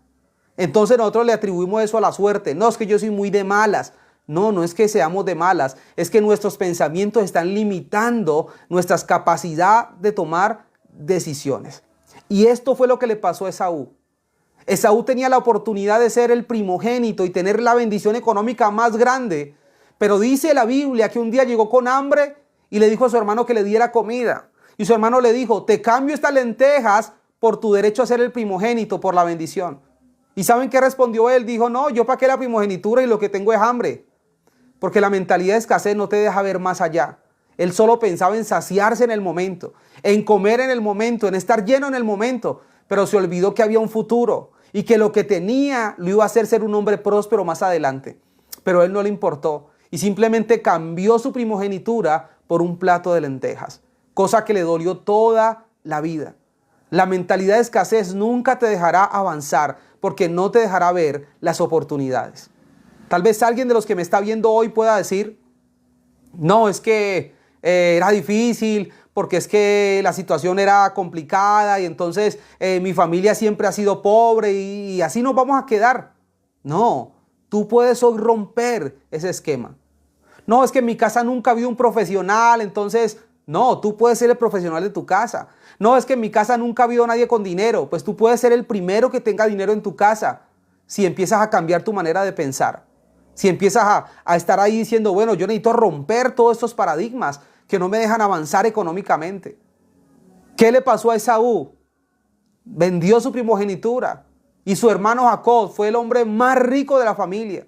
[SPEAKER 1] Entonces nosotros le atribuimos eso a la suerte. No, es que yo soy muy de malas. No, no es que seamos de malas, es que nuestros pensamientos están limitando nuestra capacidad de tomar decisiones. Y esto fue lo que le pasó a Esaú. Esaú tenía la oportunidad de ser el primogénito y tener la bendición económica más grande, pero dice la Biblia que un día llegó con hambre y le dijo a su hermano que le diera comida. Y su hermano le dijo, te cambio estas lentejas por tu derecho a ser el primogénito, por la bendición. ¿Y saben qué respondió él? Dijo, no, yo para qué la primogenitura y lo que tengo es hambre. Porque la mentalidad de escasez no te deja ver más allá. Él solo pensaba en saciarse en el momento, en comer en el momento, en estar lleno en el momento, pero se olvidó que había un futuro y que lo que tenía lo iba a hacer ser un hombre próspero más adelante. Pero a él no le importó y simplemente cambió su primogenitura por un plato de lentejas, cosa que le dolió toda la vida. La mentalidad de escasez nunca te dejará avanzar porque no te dejará ver las oportunidades. Tal vez alguien de los que me está viendo hoy pueda decir, no, es que era difícil porque es que la situación era complicada y entonces mi familia siempre ha sido pobre y así nos vamos a quedar. No, tú puedes hoy romper ese esquema. No, es que en mi casa nunca ha habido un profesional, entonces, no, tú puedes ser el profesional de tu casa. No, es que en mi casa nunca ha habido nadie con dinero, pues tú puedes ser el primero que tenga dinero en tu casa si empiezas a cambiar tu manera de pensar. Si empiezas a estar ahí diciendo, bueno, yo necesito romper todos estos paradigmas que no me dejan avanzar económicamente. ¿Qué le pasó a Esaú? Vendió su primogenitura y su hermano Jacob fue el hombre más rico de la familia.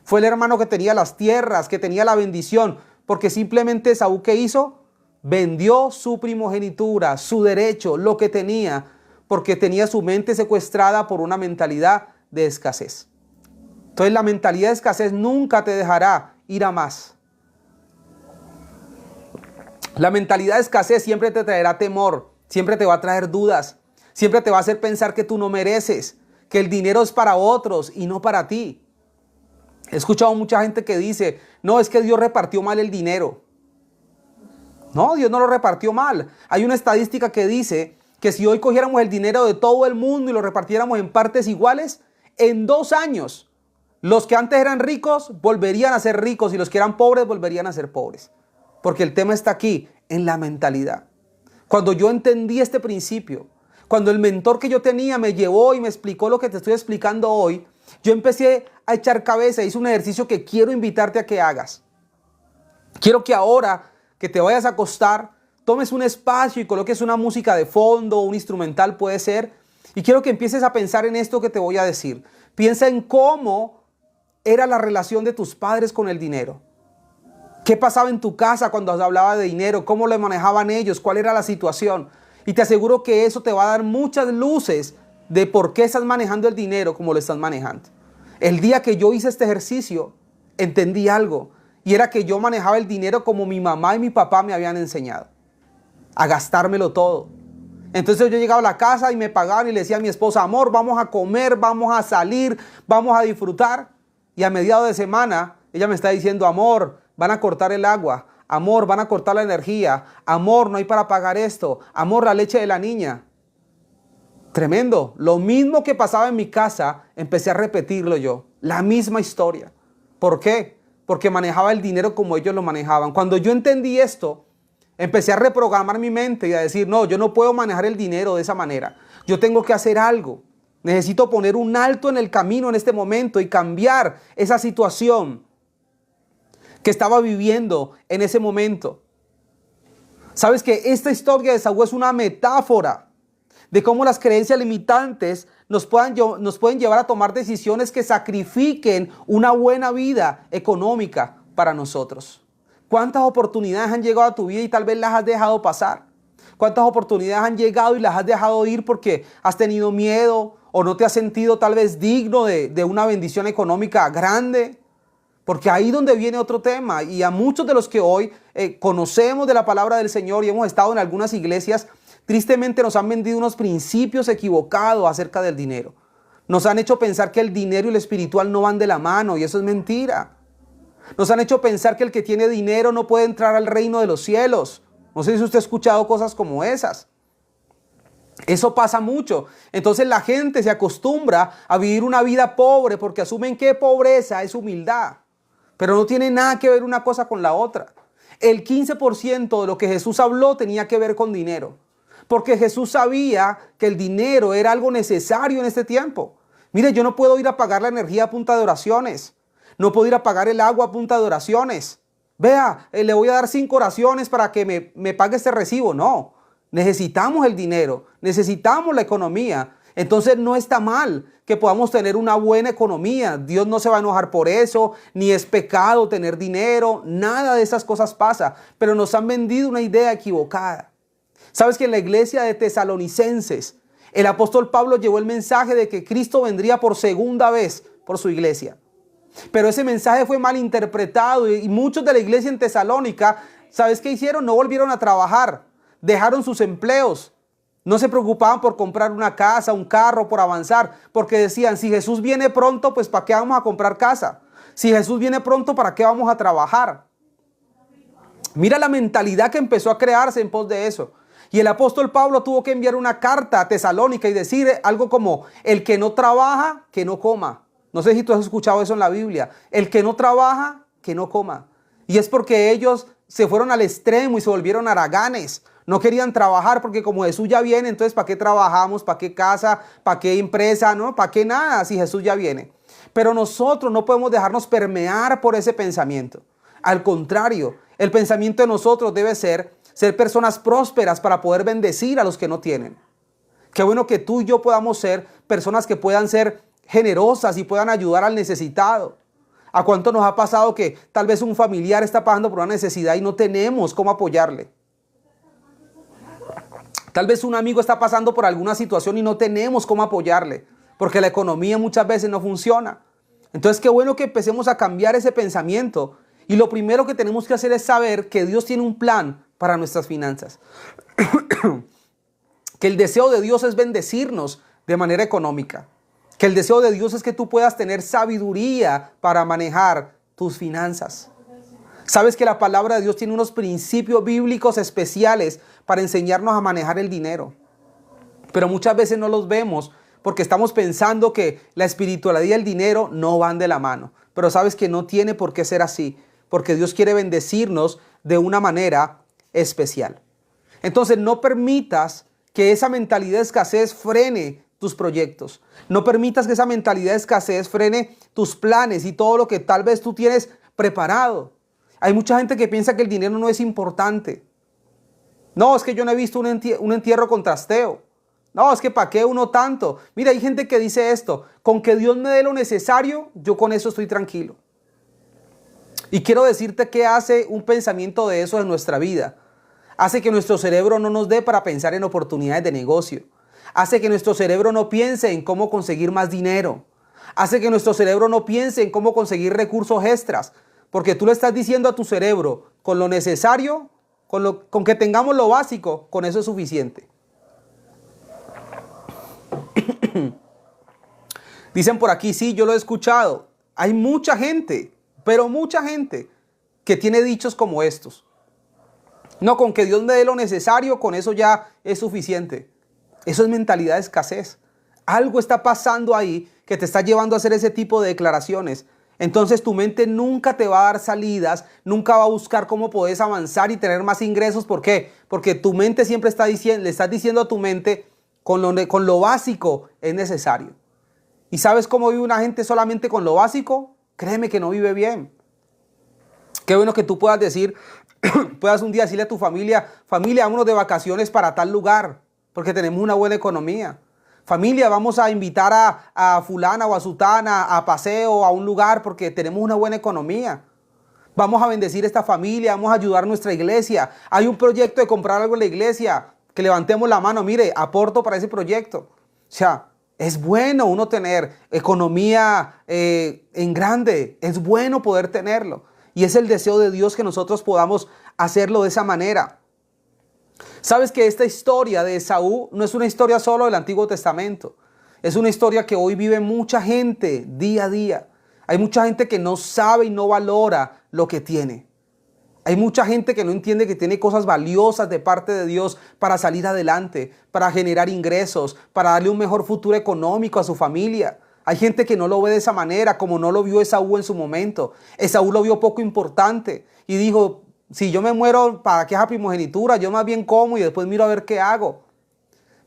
[SPEAKER 1] Fue el hermano que tenía las tierras, que tenía la bendición, porque simplemente Esaú, ¿qué hizo? Vendió su primogenitura, su derecho, lo que tenía, porque tenía su mente secuestrada por una mentalidad de escasez. Entonces la mentalidad de escasez nunca te dejará ir a más. La mentalidad de escasez siempre te traerá temor, siempre te va a traer dudas, siempre te va a hacer pensar que tú no mereces, que el dinero es para otros y no para ti. He escuchado mucha gente que dice, no, es que Dios repartió mal el dinero. No, Dios no lo repartió mal. Hay una estadística que dice que si hoy cogiéramos el dinero de todo el mundo y lo repartiéramos en partes iguales, en 2 años, los que antes eran ricos volverían a ser ricos y los que eran pobres volverían a ser pobres. Porque el tema está aquí, en la mentalidad. Cuando yo entendí este principio, cuando el mentor que yo tenía me llevó y me explicó lo que te estoy explicando hoy, yo empecé a echar cabeza, hice un ejercicio que quiero invitarte a que hagas. Quiero que ahora que te vayas a acostar, tomes un espacio y coloques una música de fondo, un instrumental puede ser, y quiero que empieces a pensar en esto que te voy a decir. Piensa en cómo era la relación de tus padres con el dinero. ¿Qué pasaba en tu casa cuando se hablaba de dinero? ¿Cómo lo manejaban ellos? ¿Cuál era la situación? Y te aseguro que eso te va a dar muchas luces de por qué estás manejando el dinero como lo estás manejando. El día que yo hice este ejercicio, entendí algo. Y era que yo manejaba el dinero como mi mamá y mi papá me habían enseñado. A gastármelo todo. Entonces yo llegaba a la casa y me pagaban y le decía a mi esposa, amor, vamos a comer, vamos a salir, vamos a disfrutar. Y a mediados de semana, ella me está diciendo, amor, van a cortar el agua. Amor, van a cortar la energía. Amor, no hay para pagar esto. Amor, la leche de la niña. Tremendo. Lo mismo que pasaba en mi casa, empecé a repetirlo yo. La misma historia. ¿Por qué? Porque manejaba el dinero como ellos lo manejaban. Cuando yo entendí esto, empecé a reprogramar mi mente y a decir, no, yo no puedo manejar el dinero de esa manera. Yo tengo que hacer algo. Necesito poner un alto en el camino en este momento y cambiar esa situación que estaba viviendo en ese momento. Sabes que esta historia de Esaú es una metáfora de cómo las creencias limitantes nos pueden llevar a tomar decisiones que sacrifiquen una buena vida económica para nosotros. ¿Cuántas oportunidades han llegado a tu vida y tal vez las has dejado pasar? ¿Cuántas oportunidades han llegado y las has dejado ir porque has tenido miedo o no te has sentido tal vez digno de una bendición económica grande? Porque ahí donde viene otro tema, y a muchos de los que hoy conocemos de la palabra del Señor y hemos estado en algunas iglesias, tristemente nos han vendido unos principios equivocados acerca del dinero. Nos han hecho pensar que el dinero y lo espiritual no van de la mano, y eso es mentira. Nos han hecho pensar que el que tiene dinero no puede entrar al reino de los cielos. No sé si usted ha escuchado cosas como esas. Eso pasa mucho. Entonces la gente se acostumbra a vivir una vida pobre porque asumen que pobreza es humildad. Pero no tiene nada que ver una cosa con la otra. El 15% de lo que Jesús habló tenía que ver con dinero. Porque Jesús sabía que el dinero era algo necesario en este tiempo. Mire, yo no puedo ir a pagar la energía a punta de oraciones. No puedo ir a pagar el agua a punta de oraciones. Vea, le voy a dar 5 oraciones para que me pague este recibo. No, necesitamos el dinero, necesitamos la economía. Entonces no está mal que podamos tener una buena economía. Dios no se va a enojar por eso, ni es pecado tener dinero, nada de esas cosas pasa. Pero nos han vendido una idea equivocada. ¿Sabes que en la iglesia de Tesalonicenses, el apóstol Pablo llevó el mensaje de que Cristo vendría por segunda vez por su iglesia? Pero ese mensaje fue mal interpretado y muchos de la iglesia en Tesalónica, ¿sabes qué hicieron? No volvieron a trabajar, dejaron sus empleos No se preocupaban por comprar una casa, un carro, por avanzar, porque decían, si Jesús viene pronto, pues ¿para qué vamos a comprar casa? Si Jesús viene pronto, ¿para qué vamos a trabajar? Mira la mentalidad que empezó a crearse en pos de eso. Y el apóstol Pablo tuvo que enviar una carta a Tesalónica y decir algo como, el que no trabaja, que no coma. No sé si tú has escuchado eso en la Biblia. El que no trabaja, que no coma. Y es porque ellos se fueron al extremo y se volvieron haraganes. No querían trabajar porque como Jesús ya viene, entonces ¿para qué trabajamos? ¿Para qué casa? ¿Para qué empresa? ¿No? ¿Para qué nada si Jesús ya viene? Pero nosotros no podemos dejarnos permear por ese pensamiento. Al contrario, el pensamiento de nosotros debe ser personas prósperas para poder bendecir a los que no tienen. Qué bueno que tú y yo podamos ser personas que puedan ser generosas y puedan ayudar al necesitado. ¿A cuánto nos ha pasado que tal vez un familiar está pasando por una necesidad y no tenemos cómo apoyarle? Tal vez un amigo está pasando por alguna situación y no tenemos cómo apoyarle, porque la economía muchas veces no funciona. Entonces, qué bueno que empecemos a cambiar ese pensamiento. Y lo primero que tenemos que hacer es saber que Dios tiene un plan para nuestras finanzas. Que el deseo de Dios es bendecirnos de manera económica. Que el deseo de Dios es que tú puedas tener sabiduría para manejar tus finanzas. Sabes que la palabra de Dios tiene unos principios bíblicos especiales para enseñarnos a manejar el dinero. Pero muchas veces no los vemos porque estamos pensando que la espiritualidad y el dinero no van de la mano. Pero sabes que no tiene por qué ser así, porque Dios quiere bendecirnos de una manera especial. Entonces no permitas que esa mentalidad de escasez frene tus proyectos. No permitas que esa mentalidad de escasez frene tus planes y todo lo que tal vez tú tienes preparado. Hay mucha gente que piensa que el dinero no es importante. No, es que yo no he visto un entierro con trasteo. No, es que ¿para qué uno tanto? Mira, hay gente que dice esto, con que Dios me dé lo necesario, yo con eso estoy tranquilo. Y quiero decirte que hace un pensamiento de eso en nuestra vida. Hace que nuestro cerebro no nos dé para pensar en oportunidades de negocio. Hace que nuestro cerebro no piense en cómo conseguir más dinero. Hace que nuestro cerebro no piense en cómo conseguir recursos extras. Porque tú le estás diciendo a tu cerebro, con lo necesario, con que tengamos lo básico, con eso es suficiente. Dicen por aquí, sí, yo lo he escuchado. Hay mucha gente, pero mucha gente que tiene dichos como estos. No, con que Dios me dé lo necesario, con eso ya es suficiente. Eso es mentalidad de escasez. Algo está pasando ahí que te está llevando a hacer ese tipo de declaraciones. Entonces tu mente nunca te va a dar salidas, nunca va a buscar cómo puedes avanzar y tener más ingresos. ¿Por qué? Porque tu mente siempre está diciendo, le estás diciendo a tu mente, con lo básico es necesario. ¿Y sabes cómo vive una gente solamente con lo básico? Créeme que no vive bien. Qué bueno que tú puedas decir, puedas un día decirle a tu familia, vámonos de vacaciones para tal lugar, porque tenemos una buena economía. Familia, vamos a invitar a fulana o a sutana a paseo, a un lugar, porque tenemos una buena economía. Vamos a bendecir esta familia, vamos a ayudar a nuestra iglesia. Hay un proyecto de comprar algo en la iglesia, que levantemos la mano, mire, aporto para ese proyecto. O sea, es bueno uno tener economía en grande, es bueno poder tenerlo. Y es el deseo de Dios que nosotros podamos hacerlo de esa manera. Sabes que esta historia de Esaú no es una historia solo del Antiguo Testamento. Es una historia que hoy vive mucha gente día a día. Hay mucha gente que no sabe y no valora lo que tiene. Hay mucha gente que no entiende que tiene cosas valiosas de parte de Dios para salir adelante, para generar ingresos, para darle un mejor futuro económico a su familia. Hay gente que no lo ve de esa manera, como no lo vio Esaú en su momento. Esaú lo vio poco importante y dijo, si yo me muero, ¿para qué esa primogenitura? Yo más bien como y después miro a ver qué hago.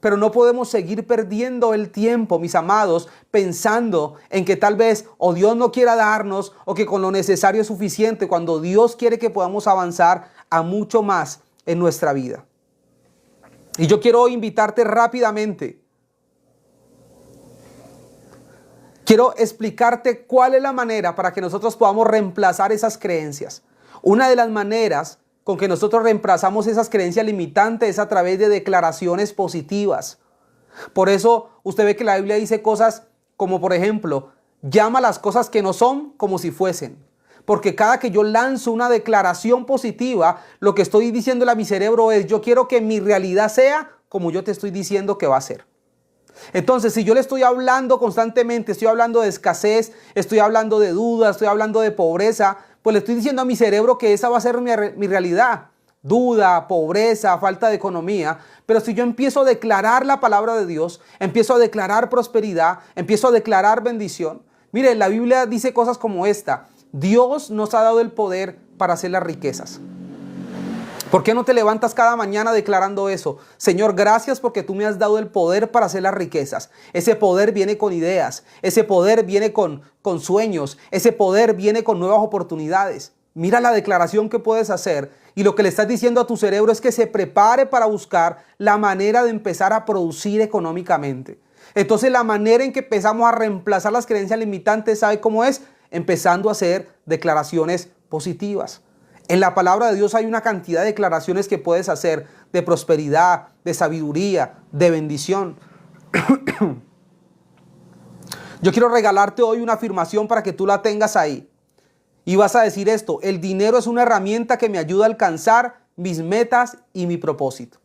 [SPEAKER 1] Pero no podemos seguir perdiendo el tiempo, mis amados, pensando en que tal vez o Dios no quiera darnos o que con lo necesario es suficiente, cuando Dios quiere que podamos avanzar a mucho más en nuestra vida. Y yo quiero hoy invitarte rápidamente. Quiero explicarte cuál es la manera para que nosotros podamos reemplazar esas creencias. Una de las maneras con que nosotros reemplazamos esas creencias limitantes es a través de declaraciones positivas. Por eso usted ve que la Biblia dice cosas como, por ejemplo, llama las cosas que no son como si fuesen. Porque cada que yo lanzo una declaración positiva, lo que estoy diciéndole a mi cerebro es, yo quiero que mi realidad sea como yo te estoy diciendo que va a ser. Entonces, si yo le estoy hablando constantemente, estoy hablando de escasez, estoy hablando de dudas, estoy hablando de pobreza, pues le estoy diciendo a mi cerebro que esa va a ser mi realidad. Duda, pobreza, falta de economía. Pero si yo empiezo a declarar la palabra de Dios, empiezo a declarar prosperidad, empiezo a declarar bendición. Mire, la Biblia dice cosas como esta: Dios nos ha dado el poder para hacer las riquezas. ¿Por qué no te levantas cada mañana declarando eso? Señor, gracias porque tú me has dado el poder para hacer las riquezas. Ese poder viene con ideas, ese poder viene con sueños, ese poder viene con nuevas oportunidades. Mira la declaración que puedes hacer, y lo que le estás diciendo a tu cerebro es que se prepare para buscar la manera de empezar a producir económicamente. Entonces, la manera en que empezamos a reemplazar las creencias limitantes, ¿sabe cómo es? Empezando a hacer declaraciones positivas. En la palabra de Dios hay una cantidad de declaraciones que puedes hacer de prosperidad, de sabiduría, de bendición. Yo quiero regalarte hoy una afirmación para que tú la tengas ahí. Y vas a decir esto: el dinero es una herramienta que me ayuda a alcanzar mis metas y mi propósito.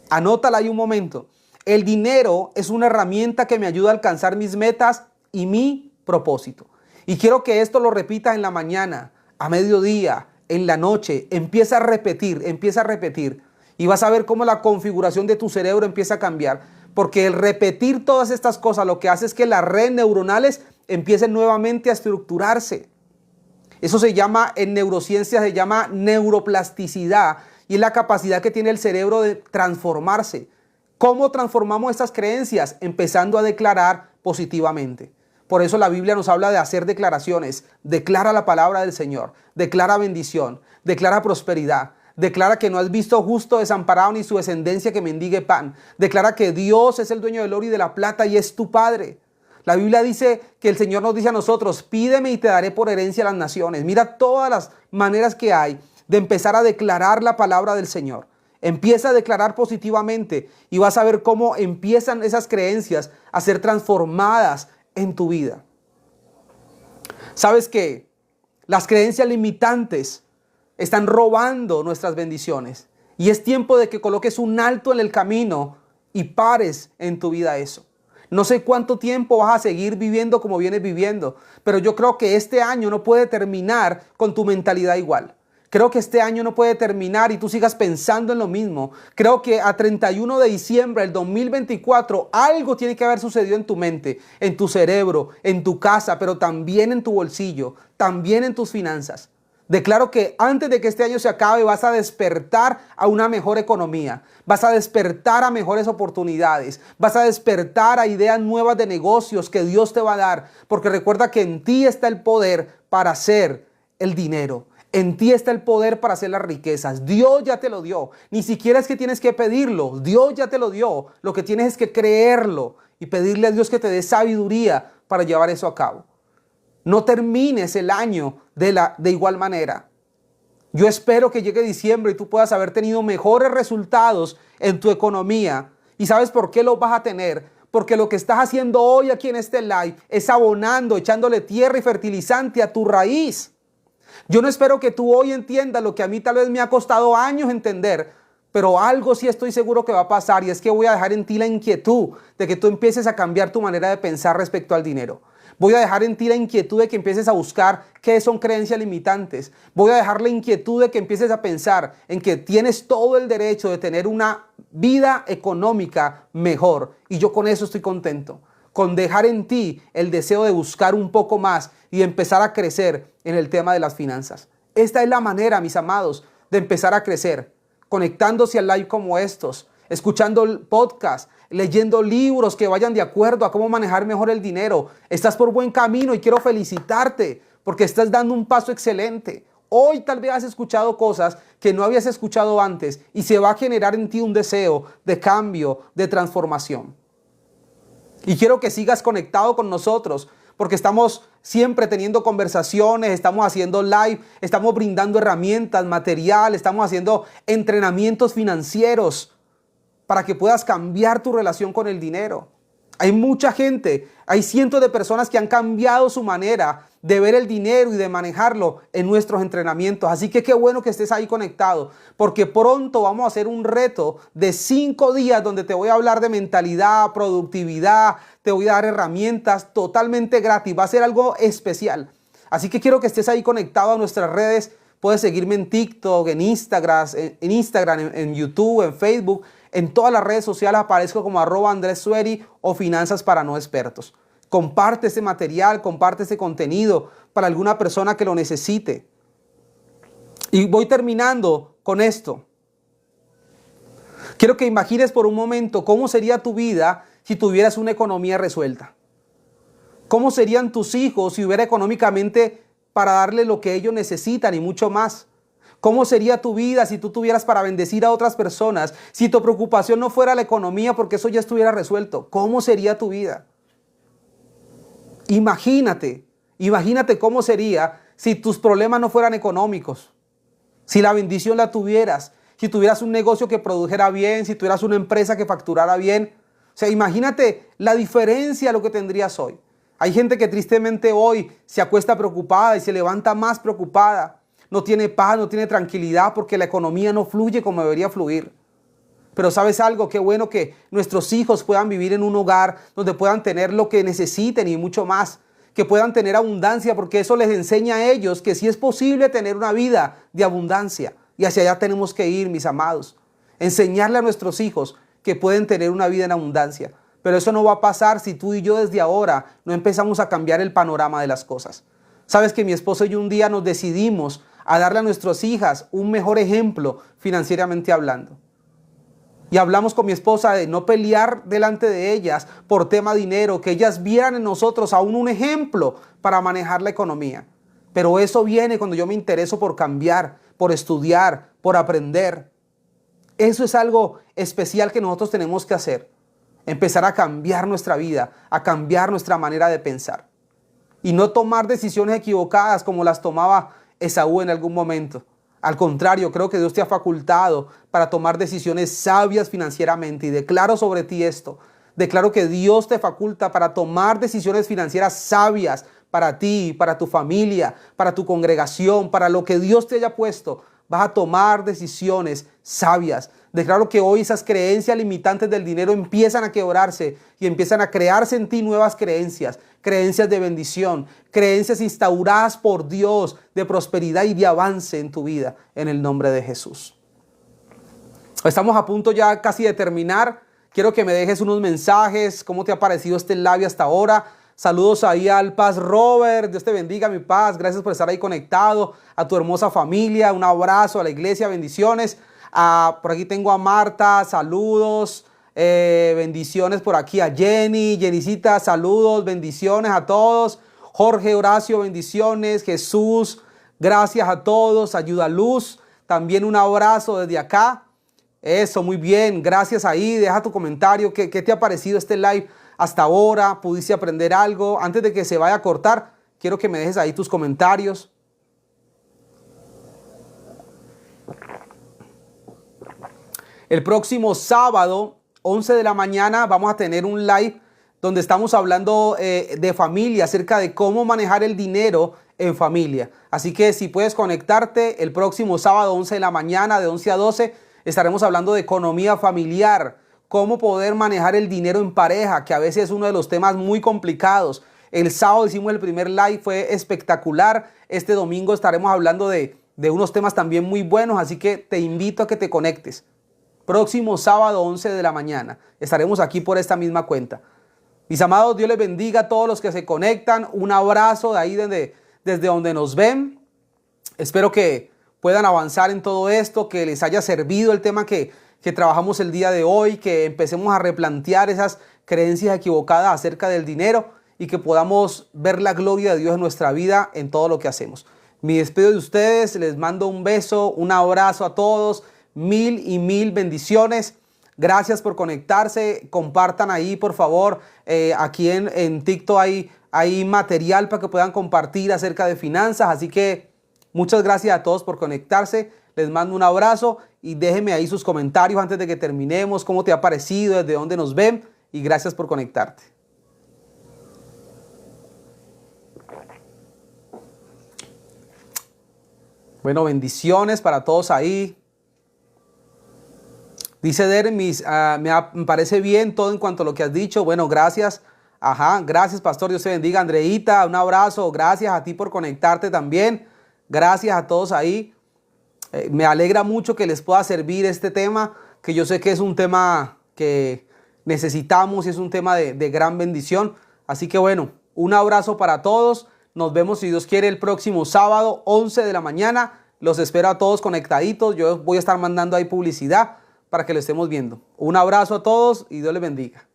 [SPEAKER 1] Anótala ahí un momento. El dinero es una herramienta que me ayuda a alcanzar mis metas y mi propósito. Y quiero que esto lo repitas en la mañana, a mediodía, en la noche. Empieza a repetir. Y vas a ver cómo la configuración de tu cerebro empieza a cambiar. Porque el repetir todas estas cosas lo que hace es que las redes neuronales empiecen nuevamente a estructurarse. Eso se llama, en neurociencia se llama neuroplasticidad, y es la capacidad que tiene el cerebro de transformarse. ¿Cómo transformamos estas creencias? Empezando a declarar positivamente. Por eso la Biblia nos habla de hacer declaraciones. Declara la palabra del Señor, declara bendición, declara prosperidad, declara que no has visto justo desamparado ni su descendencia que mendigue pan. Declara que Dios es el dueño del oro y de la plata y es tu Padre. La Biblia dice que el Señor nos dice a nosotros: pídeme y te daré por herencia a las naciones. Mira todas las maneras que hay de empezar a declarar la palabra del Señor. Empieza a declarar positivamente y vas a ver cómo empiezan esas creencias a ser transformadas en tu vida. ¿Sabes qué? Las creencias limitantes están robando nuestras bendiciones. Y es tiempo de que coloques un alto en el camino y pares en tu vida eso. No sé cuánto tiempo vas a seguir viviendo como vienes viviendo, pero yo creo que este año no puede terminar con tu mentalidad igual. Creo que este año no puede terminar y tú sigas pensando en lo mismo. Creo que a 31 de diciembre del 2024 algo tiene que haber sucedido en tu mente, en tu cerebro, en tu casa, pero también en tu bolsillo, también en tus finanzas. Declaro que antes de que este año se acabe vas a despertar a una mejor economía, vas a despertar a mejores oportunidades, vas a despertar a ideas nuevas de negocios que Dios te va a dar, porque recuerda que en ti está el poder para hacer el dinero. En ti está el poder para hacer las riquezas. Dios ya te lo dio. Ni siquiera es que tienes que pedirlo. Dios ya te lo dio. Lo que tienes es que creerlo y pedirle a Dios que te dé sabiduría para llevar eso a cabo. No termines el año de igual manera. Yo espero que llegue diciembre y tú puedas haber tenido mejores resultados en tu economía. ¿Y sabes por qué los vas a tener? Porque lo que estás haciendo hoy aquí en este live es abonando, echándole tierra y fertilizante a tu raíz. Yo no espero que tú hoy entiendas lo que a mí tal vez me ha costado años entender, pero algo sí estoy seguro que va a pasar, y es que voy a dejar en ti la inquietud de que tú empieces a cambiar tu manera de pensar respecto al dinero. Voy a dejar en ti la inquietud de que empieces a buscar qué son creencias limitantes. Voy a dejar la inquietud de que empieces a pensar en que tienes todo el derecho de tener una vida económica mejor, y yo con eso estoy contento. Con dejar en ti el deseo de buscar un poco más y empezar a crecer en el tema de las finanzas. Esta es la manera, mis amados, de empezar a crecer, conectándose al live como estos, escuchando el podcast, leyendo libros que vayan de acuerdo a cómo manejar mejor el dinero. Estás por buen camino y quiero felicitarte porque estás dando un paso excelente. Hoy tal vez has escuchado cosas que no habías escuchado antes y se va a generar en ti un deseo de cambio, de transformación. Y quiero que sigas conectado con nosotros, porque estamos siempre teniendo conversaciones, estamos haciendo live, estamos brindando herramientas, material, estamos haciendo entrenamientos financieros para que puedas cambiar tu relación con el dinero. Hay mucha gente, hay cientos de personas que han cambiado su manera de ver el dinero y de manejarlo en nuestros entrenamientos. Así que qué bueno que estés ahí conectado, porque pronto vamos a hacer un reto de 5 días donde te voy a hablar de mentalidad, productividad, te voy a dar herramientas totalmente gratis. Va a ser algo especial. Así que quiero que estés ahí conectado a nuestras redes. Puedes seguirme en TikTok, en Instagram, en YouTube, en Facebook. En todas las redes sociales aparezco como @AndresSueri o Finanzas para No Expertos. Comparte este material, comparte este contenido para alguna persona que lo necesite. Y voy terminando con esto. Quiero que imagines por un momento cómo sería tu vida si tuvieras una economía resuelta. ¿Cómo serían tus hijos si hubiera económicamente para darle lo que ellos necesitan y mucho más? ¿Cómo sería tu vida si tú tuvieras para bendecir a otras personas? Si tu preocupación no fuera la economía porque eso ya estuviera resuelto. ¿Cómo sería tu vida? Imagínate cómo sería si tus problemas no fueran económicos. Si la bendición la tuvieras, si tuvieras un negocio que produjera bien, si tuvieras una empresa que facturara bien. O sea, imagínate la diferencia de lo que tendrías hoy. Hay gente que tristemente hoy se acuesta preocupada y se levanta más preocupada. No tiene paz, no tiene tranquilidad porque la economía no fluye como debería fluir. Pero ¿sabes algo? Qué bueno que nuestros hijos puedan vivir en un hogar donde puedan tener lo que necesiten y mucho más. Que puedan tener abundancia, porque eso les enseña a ellos que sí es posible tener una vida de abundancia. Y hacia allá tenemos que ir, mis amados. Enseñarle a nuestros hijos que pueden tener una vida en abundancia. Pero eso no va a pasar si tú y yo desde ahora no empezamos a cambiar el panorama de las cosas. Sabes que mi esposo y yo un día nos decidimos a darle a nuestras hijas un mejor ejemplo financieramente hablando. Y hablamos con mi esposa de no pelear delante de ellas por tema dinero, que ellas vieran en nosotros aún un ejemplo para manejar la economía. Pero eso viene cuando yo me intereso por cambiar, por estudiar, por aprender. Eso es algo especial que nosotros tenemos que hacer. Empezar a cambiar nuestra vida, a cambiar nuestra manera de pensar. Y no tomar decisiones equivocadas como las tomaba Esaú en algún momento. Al contrario, creo que Dios te ha facultado para tomar decisiones sabias financieramente. Y declaro sobre ti esto. Declaro que Dios te faculta para tomar decisiones financieras sabias para ti, para tu familia, para tu congregación, para lo que Dios te haya puesto. Vas a tomar decisiones sabias. Declaro que hoy esas creencias limitantes del dinero empiezan a quebrarse y empiezan a crearse en ti nuevas creencias. Creencias de bendición, creencias instauradas por Dios de prosperidad y de avance en tu vida, en el nombre de Jesús. Estamos a punto ya casi de terminar. Quiero que me dejes unos mensajes. ¿Cómo te ha parecido este live hasta ahora? Saludos ahí al Paz Robert. Dios te bendiga, mi Paz. Gracias por estar ahí conectado. A tu hermosa familia. Un abrazo a la iglesia. Bendiciones. Por aquí tengo a Marta. Saludos. Bendiciones por aquí a Jenny. Jennycita, saludos. Bendiciones a todos. Jorge Horacio, bendiciones. Jesús, gracias a todos. Ayuda Luz. También un abrazo desde acá. Eso, muy bien. Gracias ahí. Deja tu comentario. ¿Qué te ha parecido este live hasta ahora? ¿Pudiste aprender algo? Antes de que se vaya a cortar, quiero que me dejes ahí tus comentarios. El próximo sábado, 11 de la mañana, vamos a tener un live donde estamos hablando de familia, acerca de cómo manejar el dinero en familia. Así que si puedes conectarte, el próximo sábado, 11 de la mañana, de 11 a 12, estaremos hablando de economía familiar, cómo poder manejar el dinero en pareja, que a veces es uno de los temas muy complicados. El sábado hicimos el primer live, fue espectacular. Este domingo estaremos hablando de unos temas también muy buenos, así que te invito a que te conectes. Próximo sábado, 11 de la mañana. Estaremos aquí por esta misma cuenta. Mis amados, Dios les bendiga a todos los que se conectan. Un abrazo de ahí desde donde nos ven. Espero que puedan avanzar en todo esto, que les haya servido el tema que trabajamos el día de hoy, que empecemos a replantear esas creencias equivocadas acerca del dinero y que podamos ver la gloria de Dios en nuestra vida en todo lo que hacemos. Me despido de ustedes, les mando un beso, un abrazo a todos. Mil y mil bendiciones. Gracias por conectarse. Compartan ahí, por favor. Aquí en TikTok hay material para que puedan compartir acerca de finanzas. Así que muchas gracias a todos por conectarse. Les mando un abrazo y déjenme ahí sus comentarios antes de que terminemos. ¿Cómo te ha parecido? ¿Desde dónde nos ven? Y gracias por conectarte. Bueno, bendiciones para todos ahí. Dice Dermis, me parece bien todo en cuanto a lo que has dicho. Bueno, gracias. Ajá, gracias, pastor. Dios te bendiga. Andreita, un abrazo. Gracias a ti por conectarte también. Gracias a todos ahí. Me alegra mucho que les pueda servir este tema, que yo sé que es un tema que necesitamos y es un tema de gran bendición. Así que bueno, un abrazo para todos. Nos vemos, si Dios quiere, el próximo sábado, 11 de la mañana. Los espero a todos conectaditos. Yo voy a estar mandando ahí publicidad para que lo estemos viendo. Un abrazo a todos y Dios les bendiga.